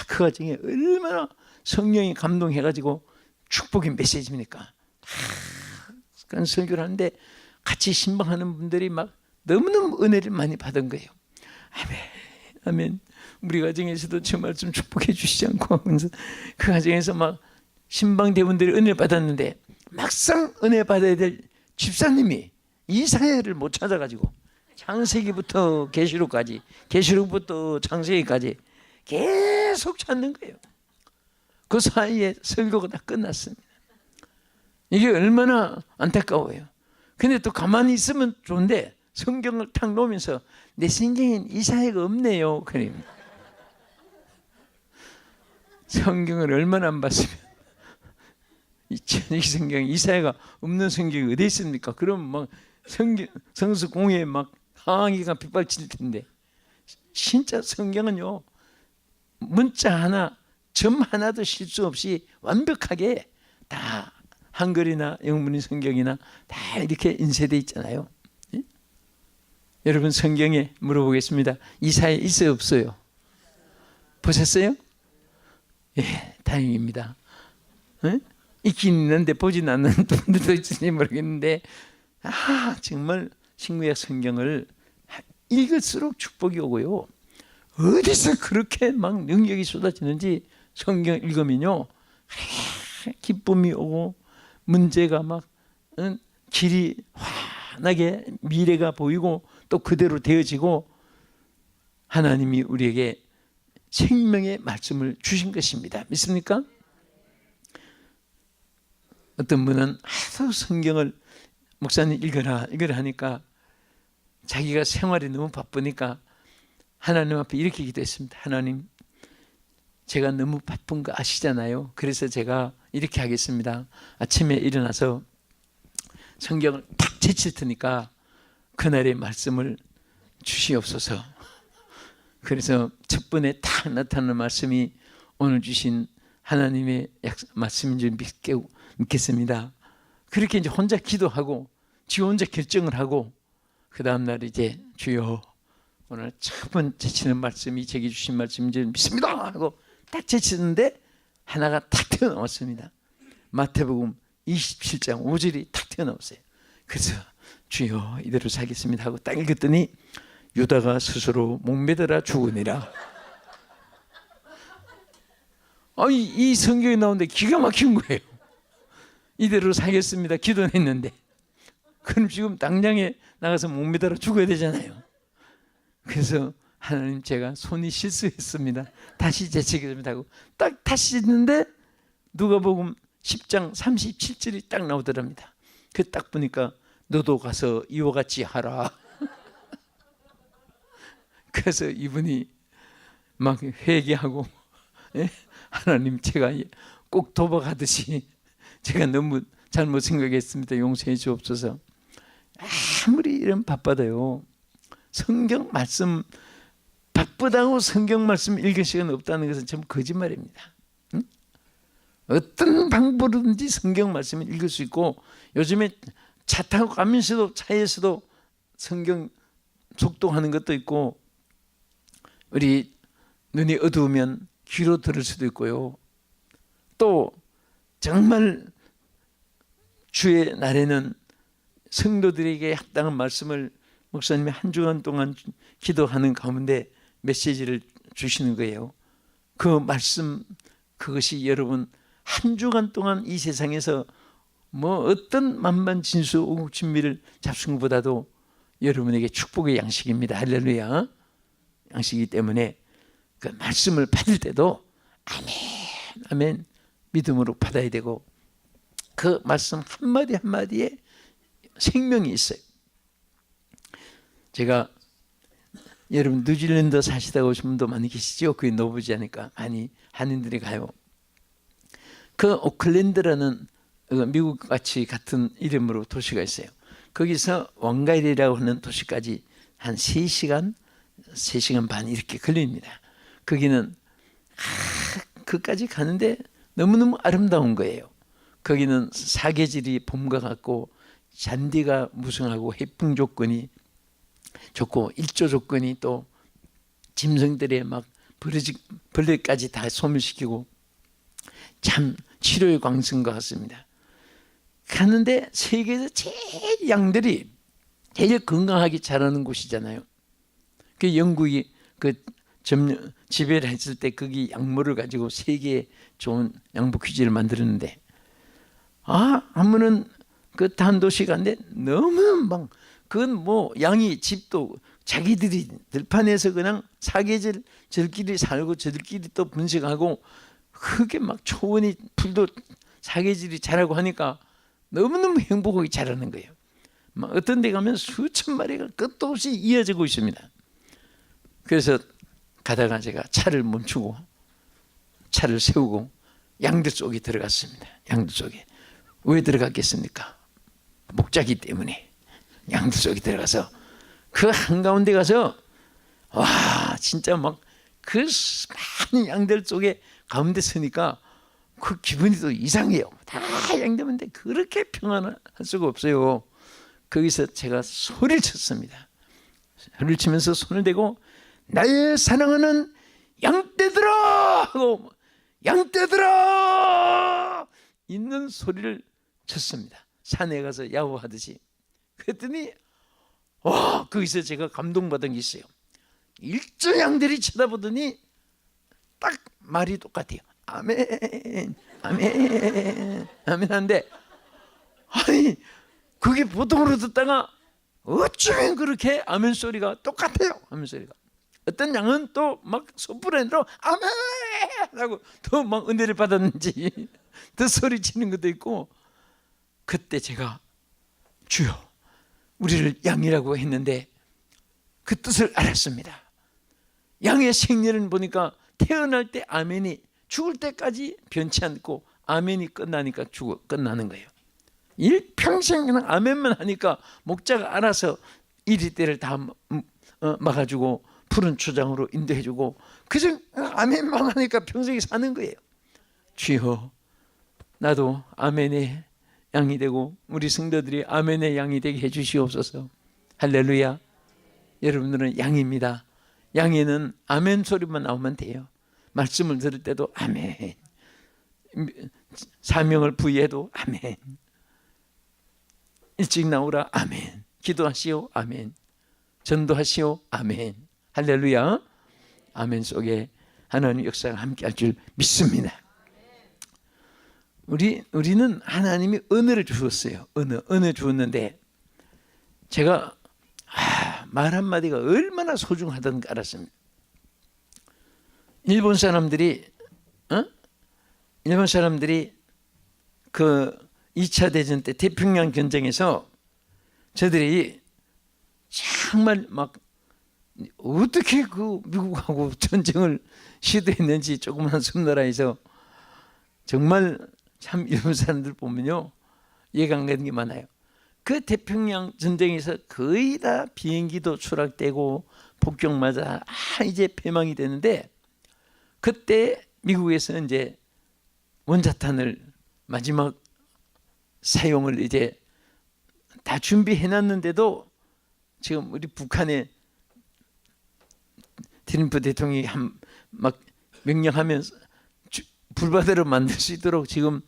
그 과정에 얼마나 성령이 감동해가지고 축복의 메시지입니까? 그런 설교를 하는데 같이 신방하는 분들이 막 너무너무 은혜를 많이 받은 거예요. 아멘, 아멘. 우리 가정에서도 저 말씀 축복해 주시지 않고 하면서 그 가정에서 막 신방대원들이 은혜를 받았는데 막상 은혜 받아야 될 집사님이 이사야를 못 찾아가지고 창세기부터 계시록까지, 계시록부터 창세기까지 계속 찾는 거예요. 그 사이에 설교가 다 끝났습니다. 이게 얼마나 안타까워요. 근데 또 가만히 있으면 좋은데 성경을 탁 놓으면서 내 성경엔 이사야가 없네요. 그러면 성경을 얼마나 안 봤으면 이 성경 이사야가 없는 성경이 어디 있습니까? 그럼 막 성수 공회에 막 항의가 빗발칠 텐데 진짜 성경은요 문자 하나 점 하나도 실수 없이 완벽하게 다 한글이나 영문인 성경이나 다 이렇게 인쇄되어 있잖아요. 예? 여러분 성경에 물어보겠습니다. 이사야 있어요 없어요? 보셨어요? 예, 다행입니다. 예? 있긴 있는데 보진 않는 분들도 있을지 모르겠는데 정말 신구약 성경을 읽을수록 축복이 오고요. 어디서 그렇게 막 능력이 쏟아지는지 성경 읽으면요 기쁨이 오고 문제가 막 길이 환하게 미래가 보이고 또 그대로 되어지고 하나님이 우리에게 생명의 말씀을 주신 것입니다. 믿습니까? 어떤 분은 하도 성경을 목사님 읽어라 하니까 자기가 생활이 너무 바쁘니까 하나님 앞에 이렇게 기도했습니다. 하나님, 제가 너무 바쁜 거 아시잖아요. 그래서 제가 이렇게 하겠습니다. 아침에 일어나서 성경을 탁 제칠 테니까 그날의 말씀을 주시옵소서. 그래서 첫 번에 딱 나타나는 말씀이 오늘 주신 하나님의 말씀인 줄 믿겠습니다. 그렇게 이제 혼자 기도하고 지 혼자 결정을 하고 그 다음날 이제 주여 오늘 첫 번째 치는 말씀이 제게 주신 말씀인 줄 믿습니다 하고 딱 제치는데 하나가 탁 튀어나왔습니다. 마태복음 27장 5절이 탁 튀어나왔어요. 그래서 주여 이대로 살겠습니다 하고 딱 읽었더니 유다가 스스로 목매달아 죽으니라. 이 성경에 나오는데 기가 막힌 거예요. 이대로 살겠습니다 기도는 했는데 그럼 지금 당장에 나가서 목매달아 죽어야 되잖아요. 그래서 하나님, 제가 손이 실수했습니다. 다시 재치겠습니다 하고 딱 다시 했는데 누가복음 10장 37절이 딱 나오더랍니다. 그 딱 보니까 너도 가서 이와 같이 하라. 그래서 이분이 막 회개하고 하나님, 제가 꼭 도박하듯이 제가 너무 잘못 생각했습니다. 용서해 주옵소서. 아무리 이런 바빠도요, 성경 말씀 바쁘다고 성경 말씀 읽을 시간 없다는 것은 전부 거짓말입니다. 응? 어떤 방법으로든지 성경 말씀을 읽을 수 있고, 요즘에 차 타고 가면서도 차에서도 성경 속독하는 것도 있고, 우리 눈이 어두우면 귀로 들을 수도 있고요. 또 정말 주의 날에는 성도들에게 합당한 말씀을 목사님이 한 주간 동안 기도하는 가운데 메시지를 주시는 거예요. 그 말씀, 그것이 여러분 한 주간 동안 이 세상에서 뭐 어떤 만만진수 오국진미를 잡순 것보다도 여러분에게 축복의 양식입니다. 할렐루야. 양식이기 때문에 그 말씀을 받을 때도 아멘 아멘 믿음으로 받아야 되고, 그 말씀 한마디 한마디에 생명이 있어요. 제가, 여러분 뉴질랜드 사시다 오신 분도 많이 계시죠? 그게 노부지하니까 많이 한인들이 가요. 그 오클랜드라는 미국같이 같은 이름으로 도시가 있어요. 거기서 왕가일이라고 하는 도시까지 한 3시간 반 이렇게 걸립니다. 거기는 그까지 가는데 너무너무 아름다운 거예요. 거기는 사계절이 봄과 같고 잔디가 무성하고 해풍 조건이 좋고 일조 조건이 또 짐승들의 막 벌레까지 다 소멸시키고 참 치료의 광선과 같습니다. 가는데 세계에서 제일 양들이 제일 건강하게 자라는 곳이잖아요. 그 영국이 그 지배를 했을 때 거기 약물을 가지고 세계에 좋은 양복 퀴즈를 만들었는데, 하면은 그 단도시 간데 너무 막 그건 뭐 양이 집도 자기들이 들판에서 그냥 사계절 저들끼리 살고 저들끼리 또 분식하고, 그게 막 초원이 풀도 사계절이 자라고 하니까 너무너무 행복하게 자라는 거예요. 막 어떤 데 가면 수천 마리가 끝도 없이 이어지고 있습니다. 그래서 가다가 제가 차를 멈추고 차를 세우고 양들 속에 들어갔습니다. 양들 속에. 왜 들어갔겠습니까? 목자기 때문에. 양들 속에 들어가서 그 한가운데 가서 와 진짜 막 그 많은 양들 속에 가운데 서니까 그 기분이 또 이상해요. 다 양들인데 그렇게 평안할 수가 없어요. 거기서 제가 소리를 쳤습니다. 소리를 치면서 손을 대고 나의 사랑하는 양떼들아 하고 양떼들아 있는 소리를 쳤습니다. 산에 가서 야호하듯이. 그랬더니 거기서 제가 감동받은 게 있어요. 일조 양들이 쳐다보더니 딱 말이 똑같아요. 아멘 아멘 아멘 한데, 아니 그게 보통으로 듣다가 어쩌면 그렇게 아멘 소리가 똑같아요. 아멘 소리가. 어떤 양은 또 막 소프라노로 아멘 하고 더 막 은혜를 받았는지 더 소리치는 것도 있고. 그때 제가 주여 우리를 양이라고 했는데 그 뜻을 알았습니다. 양의 생리를 보니까 태어날 때 아멘이, 죽을 때까지 변치 않고 아멘이 끝나니까 끝나는 거예요. 일평생 그냥 아멘만 하니까 목자가 알아서 이리때를 다 막아주고 푸른 초장으로 인도해주고 그저 아멘만 하니까 평생이 사는 거예요. 주여, 나도 아멘의 양이 되고 우리 성도들이 아멘의 양이 되게 해주시옵소서. 할렐루야. 여러분들은 양입니다. 양에는 아멘 소리만 나오면 돼요. 말씀을 들을 때도 아멘, 사명을 부여해도 아멘, 일찍 나오라 아멘, 기도하시오 아멘, 전도하시오 아멘. 할렐루야. 아멘 속에 하나님 역사가 함께할 줄 믿습니다. 우리는 하나님이 은혜를 주었어요. 은혜 주었는데 제가 말 한마디가 얼마나 소중하던가 알았습니다. 일본 사람들이 그 2차 대전 때 태평양 전쟁에서 저들이 정말 막 어떻게 그 미국하고 전쟁을 시도했는지 조그만 섬나라에서 정말 참 일본 사람들 보면요 이해가 안 가는 게 많아요. 그 태평양 전쟁에서 거의 다 비행기도 추락되고 폭격마다 이제 패망이 되는데 그때 미국에서 이제 원자탄을 마지막 사용을 이제 다 준비해 놨는데도 지금 우리 북한의 트럼프 대통령이 막 명령하면서 불바다로 만들 수 있도록 지금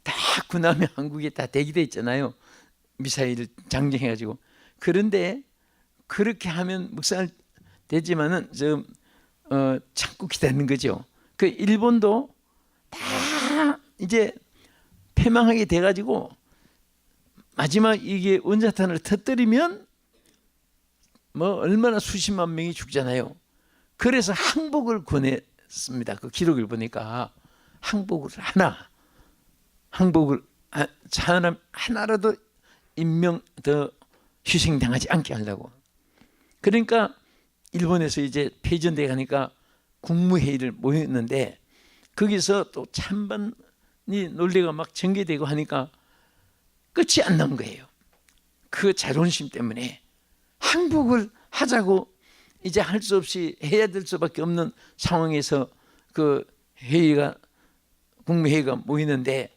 다 군함이 한국에 다 대기돼 있잖아요. 미사일을 장정해가지고. 그런데 그렇게 하면 묵살되지만은 좀 참고 기다리는 거죠. 그 일본도 다 이제 패망하게 돼가지고 마지막 이게 원자탄을 터뜨리면 뭐 얼마나 수십만 명이 죽잖아요. 그래서 항복을 권했습니다. 그 기록을 보니까 항복을 사람 하나라도 인명 더 희생당하지 않게 하려고. 그러니까 일본에서 이제 패전돼 가니까 국무회의를 모였는데 거기서 또 찬반이 논리가 막 전개되고 하니까 끝이 안 난 거예요. 그 자존심 때문에 항복을 하자고 이제 할 수 없이 해야 될 수밖에 없는 상황에서 그 회의가 국무회의가 모이는데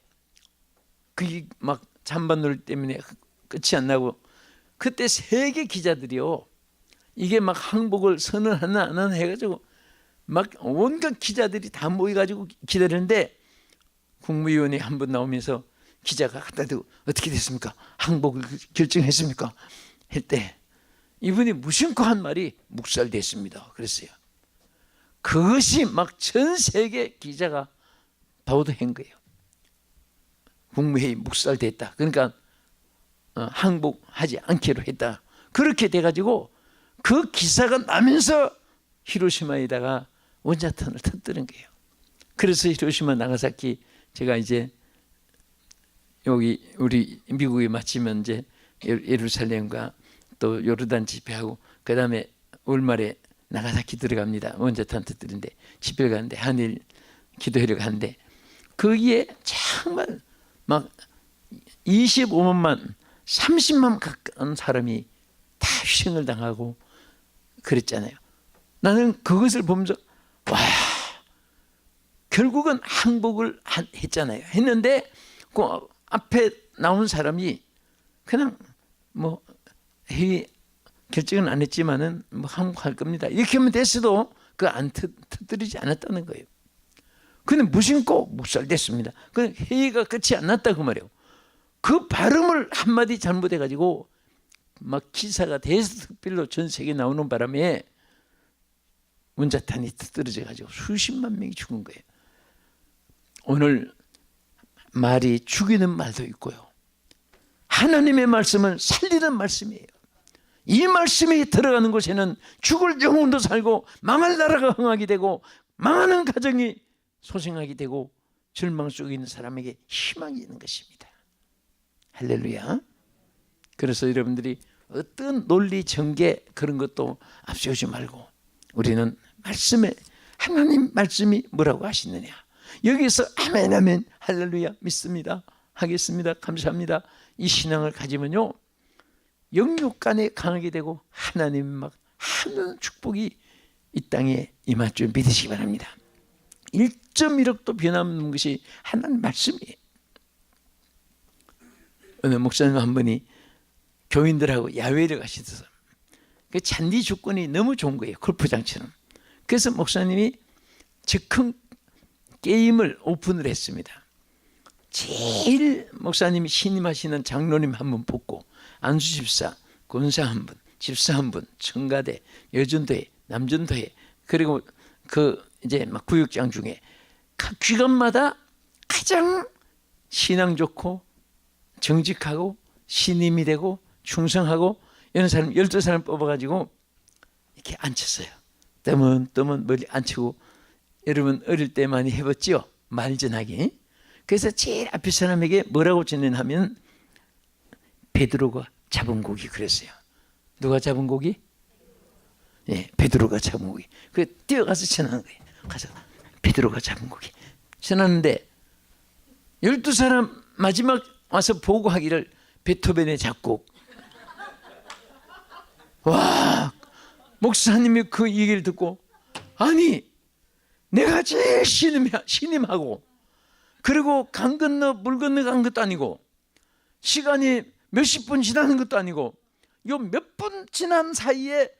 그게 막 찬반 논리 때문에 끝이 안 나고 그때 세계 기자들이요 이게 막 항복을 선언하나 안 하나 해가지고 막 온갖 기자들이 다 모여가지고 기다리는데 국무위원회 한 분 나오면서 기자가 갖다 대고 어떻게 됐습니까? 항복을 결정했습니까? 할 때 이분이 무심코 한 말이 묵살됐습니다. 그랬어요. 그것이 막 전 세계 기자가 보도한 거예요. 국무회의 묵살됐다. 그러니까 항복하지 않기로 했다. 그렇게 돼가지고 그 기사가 나면서 히로시마에다가 원자탄을 터뜨린 거예요. 그래서 히로시마 나가사키 제가 이제 여기 우리 미국에 마치면 이제 예루살렘과 또 요르단 집회하고 그 다음에 올말에 나가사키 들어갑니다. 원자탄 터뜨린데 집회를 가는데 한일 기도회를 가는데 거기에 정말 막 25만만 30만 가까운 사람이 다 희생을 당하고 그랬잖아요. 나는 그것을 보면서 와 결국은 항복을 했잖아요. 했는데 그 앞에 나온 사람이 그냥 뭐 회의 결정은 안 했지만은 뭐 항복할 겁니다. 이렇게 하면 됐어도 그 안 터뜨리지 않았다는 거예요. 근데 무심코 묵살됐습니다. 그 회의가 끝이 안 났다 그 말이에요. 그 발음을 한마디 잘못해가지고 막 기사가 대서특필로 전 세계에 나오는 바람에 원자탄이 터뜨려져가지고 수십만 명이 죽은 거예요. 오늘 말이 죽이는 말도 있고요. 하나님의 말씀은 살리는 말씀이에요. 이 말씀이 들어가는 곳에는 죽을 영혼도 살고 망할 나라가 흥하게 되고 망하는 가정이 소생하게 되고 절망 속에 있는 사람에게 희망이 있는 것입니다. 할렐루야. 그래서 여러분들이 어떤 논리 전개 그런 것도 앞세우지 말고 우리는 말씀에 하나님 말씀이 뭐라고 하시느냐. 여기서 아멘 아멘 할렐루야 믿습니다 하겠습니다 감사합니다 이 신앙을 가지면요 영육 간에 강하게 되고 하나님 막 하는 축복이 이 땅에 임할 줄 믿으시기 바랍니다. 1.1억도 변함없는 것이 하나님 말씀이에요. 어느 목사님 한 분이 교인들하고 야외를 가시셔서 그 잔디 조건이 너무 좋은 거예요. 골프장처럼. 그래서 목사님이 즉흥 게임을 오픈을 했습니다. 제일 목사님이 신임하시는 장로님 한 분 뽑고 안수집사, 권사 한 분, 집사 한 분, 청가대, 여전도회, 남전도회 그리고 그 이제 막 구역장 중에 각 귀관마다 가장 신앙 좋고 정직하고 신임이 되고 충성하고 이런 사람 12사람 뽑아가지고 이렇게 앉혔어요. 떠문 멀리 앉히고 여러분 어릴 때 많이 해봤지요? 말전하기. 그래서 제일 앞에 사람에게 뭐라고 전하면 베드로가 잡은 고기 그랬어요. 누가 잡은 고기? 예, 베드로가 잡은 고기. 그 뛰어가서 전하는 거예요. 가서 베드로가 잡은 고기 전하는데 12사람 마지막 와서 보고하기를 베토벤의 작곡. 와, 목사님이 그 얘기를 듣고 아니 내가 제일 신임하고 그리고 강 건너 물 건너 간 것도 아니고 시간이 몇십 분 지나는 것도 아니고 요 몇 분 지난 사이에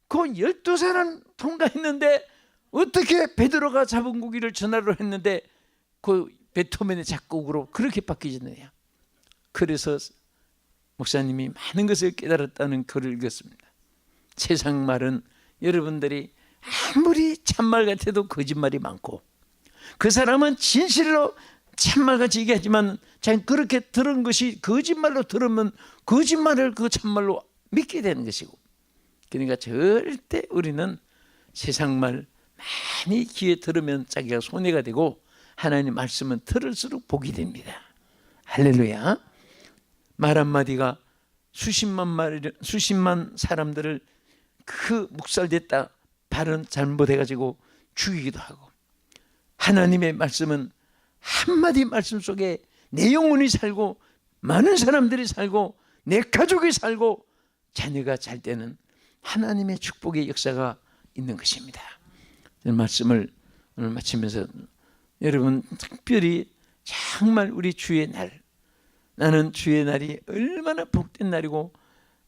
그 12사람 통과했는데 어떻게 베드로가 잡은 고기를 전화로 했는데 그 베토벤의 작곡으로 그렇게 바뀌었느냐. 그래서 목사님이 많은 것을 깨달았다는 글을 읽었습니다. 세상 말은 여러분들이 아무리 참말 같아도 거짓말이 많고 그 사람은 진실로 참말같이 얘기하지만 자기 그렇게 들은 것이 거짓말로 들으면 거짓말을 그 참말로 믿게 되는 것이고 그러니까 절대 우리는 세상 말 많이 귀에 들으면 자기가 손해가 되고 하나님 말씀은 들을수록 복이 됩니다. 할렐루야. 말 한마디가 수십만 사람들을 그 묵살됐다 발언 잘못해가지고 죽이기도 하고 하나님의 말씀은 한마디 말씀 속에 내 영혼이 살고 많은 사람들이 살고 내 가족이 살고 자녀가 잘 되는 하나님의 축복의 역사가 있는 것입니다. 이 말씀을 오늘 마치면서 여러분 특별히 정말 우리 주의 날 나는 주의 날이 얼마나 복된 날이고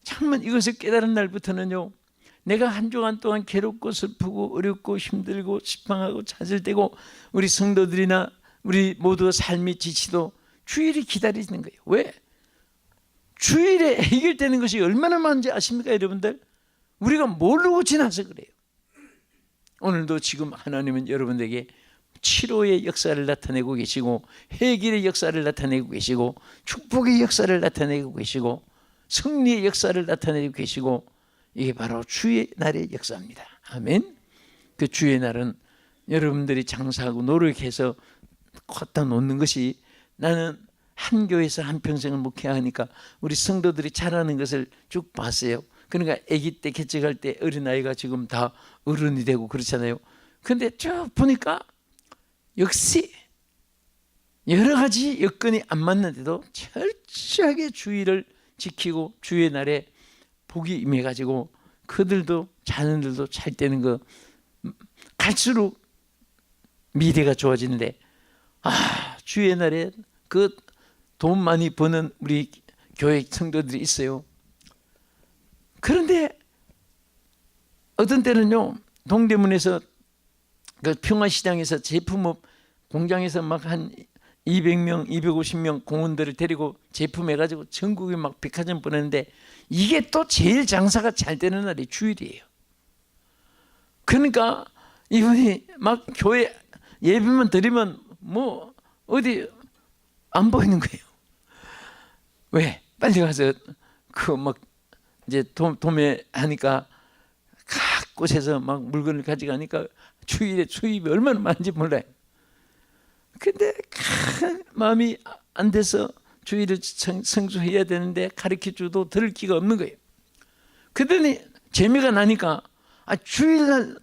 정말 이것을 깨달은 날부터는요 내가 한 주간 동안 괴롭고 슬프고 어렵고 힘들고 실망하고 좌절되고 우리 성도들이나 우리 모두 삶이 지치도 주일이 기다리는 거예요. 왜? 주일에 해결되는 것이 얼마나 많은지 아십니까 여러분들? 우리가 모르고 지나서 그래요. 오늘도 지금 하나님은 여러분에게 치료의 역사를 나타내고 계시고 해결의 역사를 나타내고 계시고 축복의 역사를 나타내고 계시고 승리의 역사를 나타내고 계시고 이게 바로 주의 날의 역사입니다. 아멘. 그 주의 날은 여러분들이 장사하고 노력해서 갖다 놓는 것이 나는 한 교회에서 한평생을 목회하니까 우리 성도들이 자라는 것을 쭉 봤어요. 그러니까 아기 때 개척할 때 어린아이가 지금 다 어른이 되고 그렇잖아요. 근데 쭉 보니까 역시 여러 가지 여건이 안 맞는데도 철저하게 주의를 지키고 주의 날에 복이 임해가지고 그들도 자녀들도 잘 되는 거 갈수록 미래가 좋아지는데 주의 날에 그 돈 많이 버는 우리 교회 성도들이 있어요. 그런데 어떤 때는요 동대문에서 그 평화시장에서 제품업 공장에서 막 한 200명, 250명 공원들을 데리고 제품해가지고 전국에 막 백화점 보내는데 이게 또 제일 장사가 잘 되는 날이 주일이에요. 그러니까 이분이 막 교회 예배만 드리면 뭐 어디 안 보이는 거예요. 왜? 빨리 가서 그 막 이제 도매하니까 각 곳에서 막 물건을 가져가니까 주일에 수입이 얼마나 많은지 몰라요. 근데 마음이 안 돼서 주일을 성수해야 되는데 가르쳐줘도 들을 기가 없는 거예요. 그러더니 재미가 나니까 주일날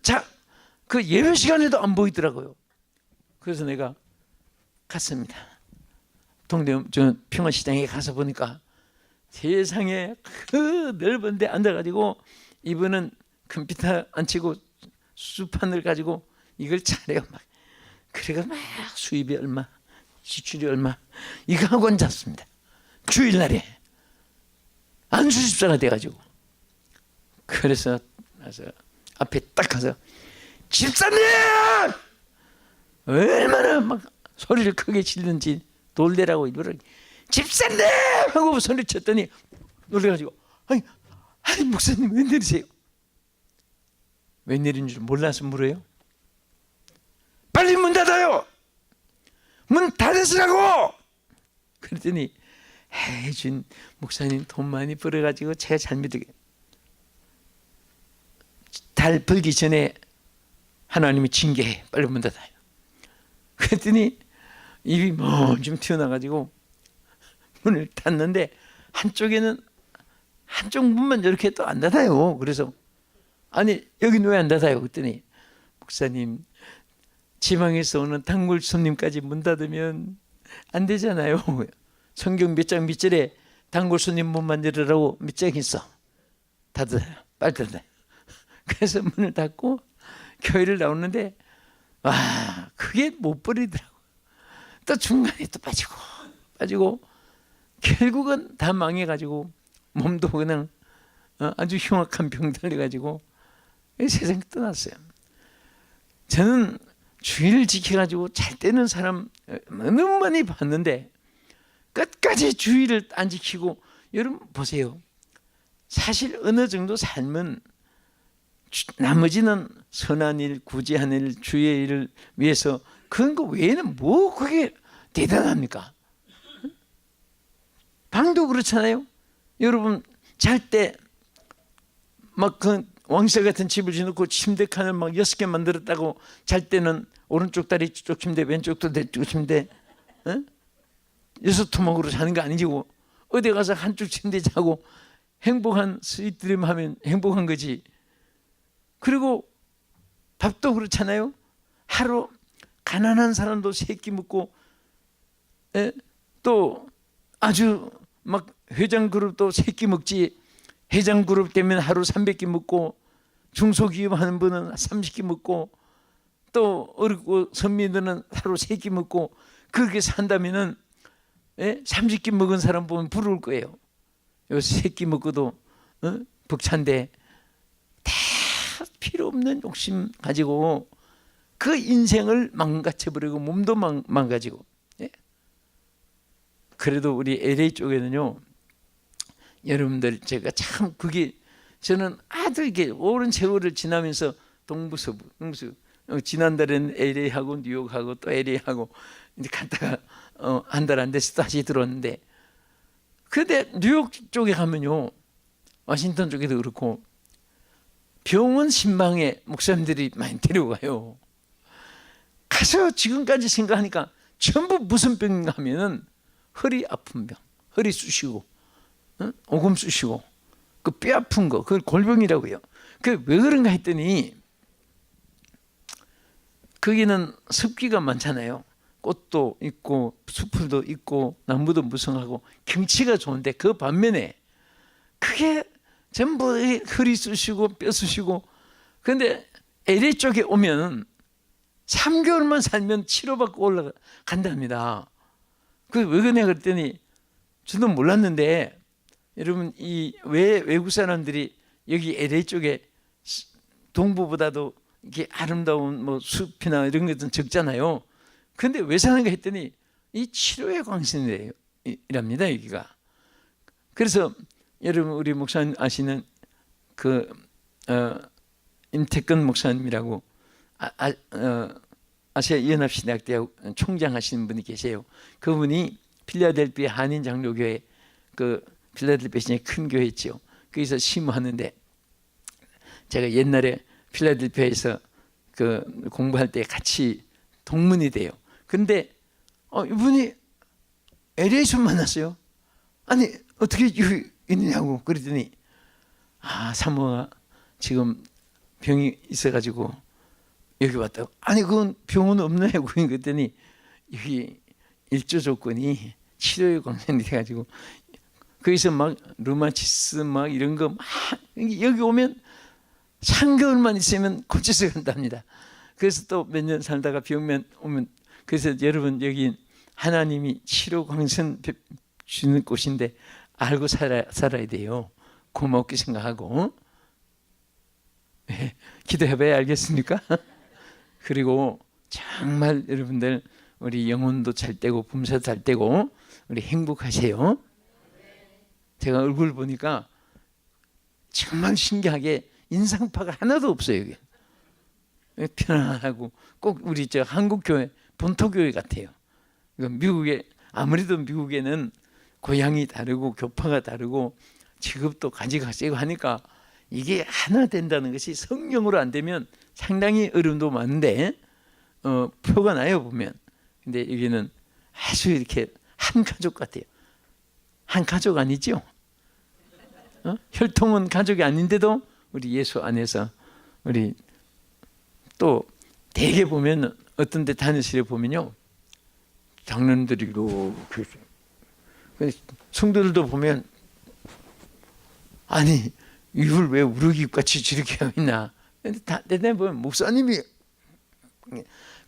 그 예배 시간에도 안 보이더라고요. 그래서 내가 갔습니다. 동대 저 평화시장에 가서 보니까 세상에 그 넓은 데 앉아가지고 이분은 컴퓨터 안 치고 수판을 가지고 이걸 차려요. 막 그래가 막 수입이 얼마, 지출이 얼마 이거 하고 앉았습니다. 주일날에 안수집사가 돼가지고. 그래서 앞에 딱 가서 집사님! 얼마나 막 소리를 크게 지르는지 놀래라고 이러더니 집사님! 하고 소리 쳤더니 놀래가지고 아니 목사님 웬일이세요? 웬일인 줄 몰라서 물어요. 빨리 문 닫아요. 문 닫으시라고. 그랬더니 해준 목사님 돈 많이 벌어가지고 제가 잘 믿게 달 벌기 전에 하나님이 징계해. 빨리 문 닫아요. 그랬더니 입이 좀 튀어나가지고 문을 닫는데 한쪽 문만 이렇게 또 안 닫아요. 그래서 아니 여기는 왜 안 닫아요? 그랬더니 목사님 지방에서 오는 단골 손님까지 문 닫으면 안 되잖아요. 성경 몇 장 몇 절에 단골 손님 문만 열으라고 몇 장 있어. 닫아요. 빨리 닫아요. 그래서 문을 닫고 교회를 나오는데 와 그게 못 버리더라고. 또 중간에 또 빠지고 결국은 다 망해가지고 몸도 그냥 아주 흉악한 병 들려가지고 세상 떠났어요. 저는 주의를 지켜가지고 잘 되는 사람 너무 많이 봤는데 끝까지 주의를 안 지키고 여러분 보세요. 사실 어느 정도 삶은 나머지는 선한 일, 구제한 일, 주의 일을 위해서 그런 거 외에는 뭐 그게 대단합니까? 방도 그렇잖아요. 여러분 잘 때 막 그 왕실 같은 집을 지어놓고 침대 칸을 막 6개 만들었다고 잘 때는 오른쪽 다리 쪽 침대, 왼쪽 다리 쪽 침대 6토막으로 자는 거 아니고 어디 가서 한쪽 침대 자고 행복한 스윗드림 하면 행복한 거지. 그리고 밥도 그렇잖아요. 하루 가난한 사람도 3끼 먹고 또 아주 막 회장 그룹도 3끼 먹지. 회장 그룹 되면 하루 300끼 먹고 중소기업 하는 분은 30끼 먹고 또 어렵고 선민들은 하루 3끼 먹고 그렇게 산다면은 30끼 먹은 사람 보면 부러울 거예요. 요 3끼 먹고도 벅찬데 다 필요 없는 욕심 가지고 그 인생을 망가져버리고 몸도 망가지고. 그래도 우리 LA 쪽에는요, 여러분들 제가 참 그게 저는 아주 이게 오랜 세월을 지나면서 동부 지난달에는 LA하고 뉴욕하고 또 LA하고 이제 갔다가 한 달 안 돼서 다시 들어왔는데, 그런데 뉴욕 쪽에 가면요, 워싱턴 쪽에도 그렇고 병원 신방에 목사님들이 많이 데려가요. 가서 지금까지 생각하니까 전부 무슨 병인가 하면은 허리 아픈 병, 허리 쑤시고 오금 쑤시고 그 뼈 아픈 거, 그걸 골병이라고요. 그 왜 그런가 했더니 거기는 습기가 많잖아요. 꽃도 있고 수풀도 있고 나무도 무성하고 경치가 좋은데 그 반면에 그게 전부 허리 쑤시고 뼈 쑤시고. 그런데 LA 쪽에 오면 3개월만 살면 치료받고 올라간답니다. 그 왜 그러냐 그랬더니 저도 몰랐는데, 여러분 이 왜 외국 사람들이 여기 LA 쪽에 동부보다도 이게 아름다운 뭐 숲이나 이런 것은 적잖아요. 그런데 왜 사는가 했더니 이 치료의 광신이랍니다 여기가. 그래서 여러분 우리 목사님 아시는 그 임태근 목사님이라고 아시아 연합신학대학 총장 하시는 분이 계세요. 그분이 필라델피아 한인 장로교회, 그 필라델피아 시내 큰 교회 있죠. 거기서 심호하는데 제가 옛날에 필라델피아에서 그 공부할 때 같이 동문이 돼요. 근데 이분이 LA에서 만났어요. 아니 어떻게 여기 있느냐고 그랬더니 사모가 지금 병이 있어가지고 여기 왔다고. 아니 그건 병원 없나요? 그랬더니 여기 일조 조건이 치료의 광선이 돼가지고 거기서 막 루마티스 막 이런 거 막 여기 오면 3개월만 있으면 고쳐서 간답니다. 그래서 또 몇 년 살다가 병면 오면, 그래서 여러분 여기 하나님이 치료 광선 주는 곳인데 알고 살아야 돼요. 고맙게 생각하고. 네, 기도해봐야 알겠습니까? 그리고 정말 여러분들 우리 영혼도 잘 되고 범사도 잘 되고 우리 행복하세요. 제가 얼굴 보니까 정말 신기하게 인상파가 하나도 없어요. 이게. 편안하고 꼭 우리 저 한국교회 본토교회 같아요. 미국에 아무래도 미국에는 고향이 다르고 교파가 다르고 직업도 가지가 세고 하니까 이게 하나 된다는 것이 성령으로 안 되면 상당히 어려움도 많은데 표가 나요 보면. 근데 여기는 아주 이렇게 한 가족 같아요. 한 가족 아니죠? 혈통은 가족이 아닌데도 우리 예수 안에서 우리 또 대개 보면 어떤 데 다니시려 보면요, 장로님들이 이렇게 성도들도 보면 아니 이걸 왜 우르기같이 저렇게 하고 있나. 근데 다 대단히 보면 목사님이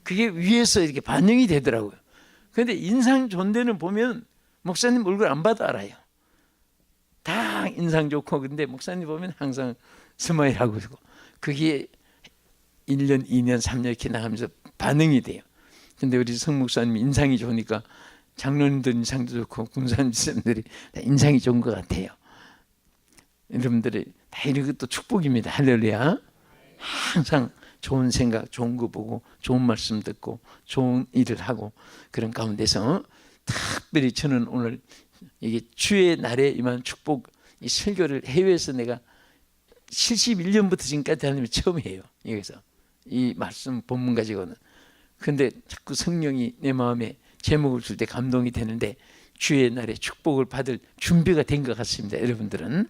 그게 위에서 이렇게 반영이 되더라고요. 그런데 인상 좋은 데는 보면 목사님 얼굴 안 봐도 알아요. 다 인상 좋고, 근데 목사님 보면 항상 스마일하고 있고, 그게 1년, 2년, 3년 이렇게 나가면서 반응이 돼요. 근데 우리 성 목사님이 인상이 좋으니까 장로님들 인상도 좋고 군사님들이 다 인상이 좋은 것 같아요. 여러분들이 다 이런 것도 축복입니다. 할렐루야. 항상 좋은 생각, 좋은 거 보고 좋은 말씀 듣고 좋은 일을 하고 그런 가운데서 특별히 저는 오늘 이게 주의 날에 임한 축복 이 설교를 해외에서 내가 71년부터 지금까지 다니면 처음이에요. 여기서 이 말씀 본문 가지고는. 근데 자꾸 성령이 내 마음에 제목을 줄 때 감동이 되는데 주의 날에 축복을 받을 준비가 된 것 같습니다. 여러분들은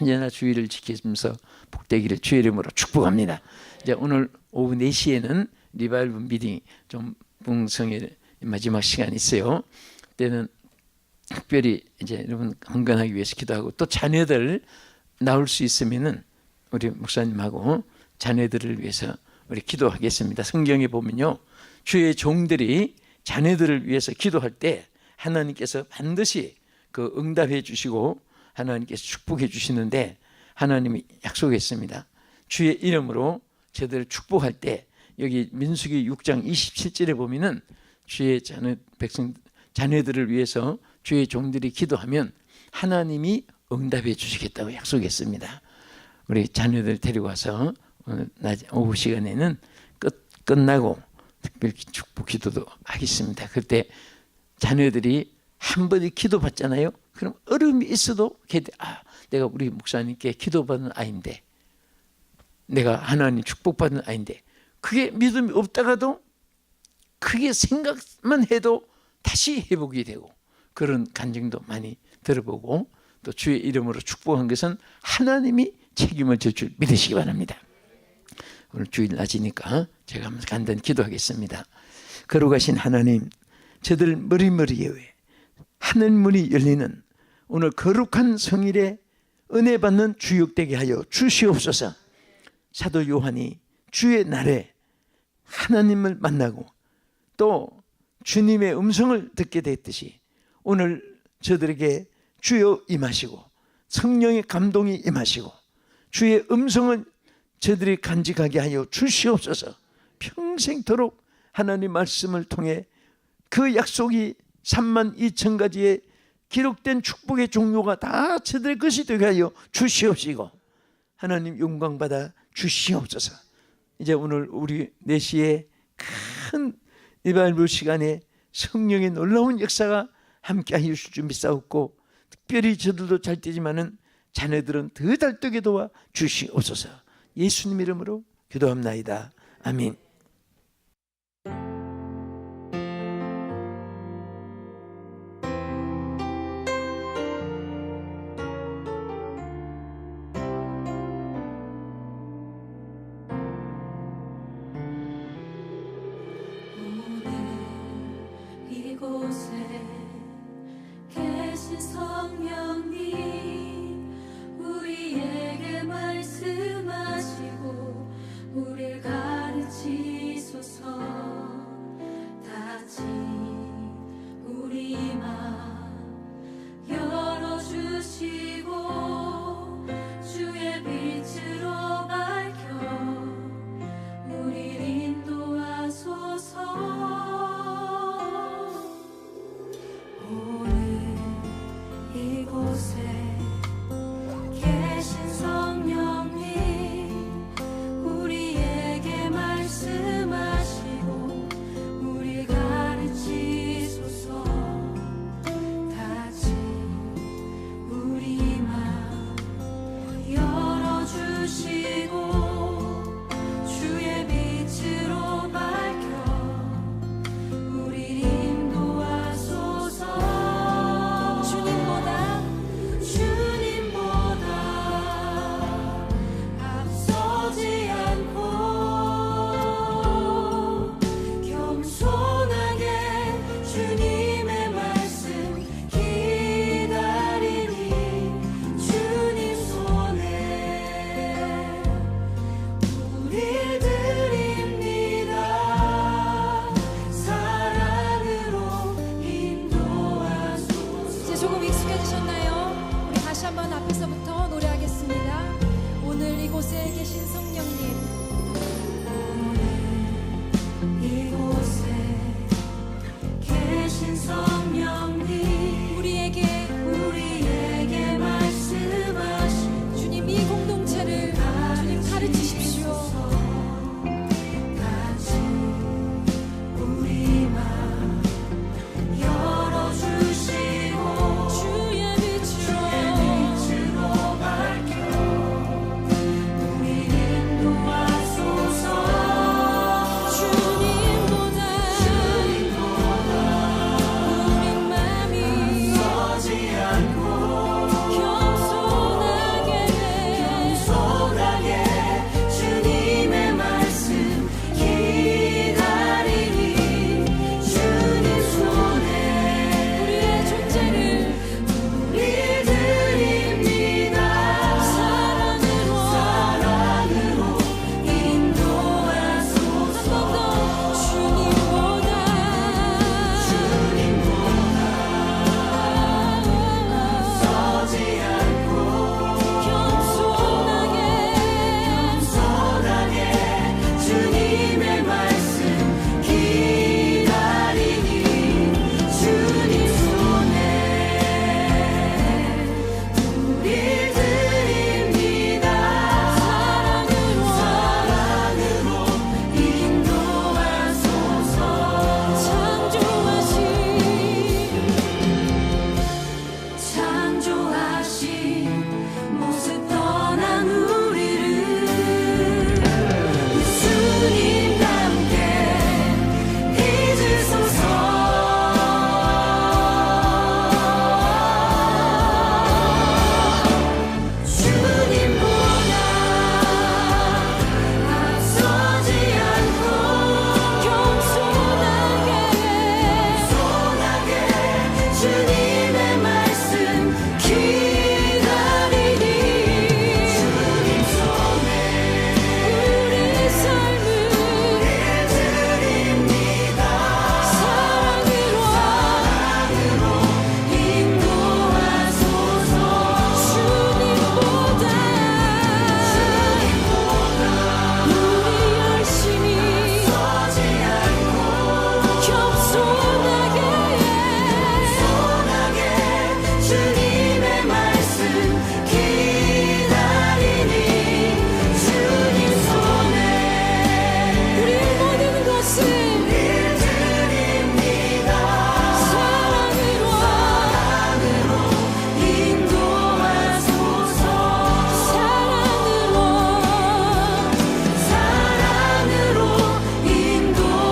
언제나 주의를 지키면서 복되기를 주의 이름으로 축복합니다. 이제 오늘 오후 4시에는 리바이벌 미팅 좀 붕성의 마지막 시간이 있어요. 그때는 특별히 이제 여러분 건강하기 위해서 기도하고, 또 자녀들 나올 수 있으면은 우리 목사님하고 자녀들을 위해서 우리 기도하겠습니다. 성경에 보면요, 주의 종들이 자녀들을 위해서 기도할 때 하나님께서 반드시 그 응답해 주시고 하나님께서 축복해 주시는데, 하나님이 약속했습니다. 주의 이름으로 저들을 축복할 때, 여기 민수기 6장 27절에 보면은 주의 자녀들을 위해서 주의 종들이 기도하면 하나님이 응답해 주시겠다고 약속했습니다. 우리 자녀들 데리고 와서 오늘 오후 시간에는 끝나고 특별 축복 기도도 하겠습니다. 그때 자녀들이 한 번에 기도 받잖아요. 그럼 어려움이 있어도 내가 우리 목사님께 기도받은 아이인데, 내가 하나님 축복받은 아이인데, 그게 믿음이 없다가도 그게 생각만 해도 다시 회복이 되고 그런 간증도 많이 들어보고, 또 주의 이름으로 축복한 것은 하나님이 책임을 질 줄 믿으시기 바랍니다. 오늘 주일 낮이니까 제가 한번 간단히 기도하겠습니다. 거룩하신 하나님, 저들 머리머리에 하늘문이 열리는 오늘 거룩한 성일에 은혜 받는 주역되게 하여 주시옵소서. 사도 요한이 주의 날에 하나님을 만나고 또 주님의 음성을 듣게 됐듯이 오늘 저들에게 주여 임하시고 성령의 감동이 임하시고 주의 음성을 저들이 간직하게 하여 주시옵소서. 평생토록 하나님 말씀을 통해 그 약속이 32,000가지의 기록된 축복의 종류가 다 저들의 것이 되게 하여 주시옵시고 하나님 영광받아 주시옵소서. 이제 오늘 우리 4시에 큰 리바이벌 시간에 성령의 놀라운 역사가 함께 하실 줄 믿사옵고, 특별히 저들도 잘 되지만은 자녀들은 더 잘 되게 도와 주시옵소서. 예수님 이름으로 기도합나이다. 아멘.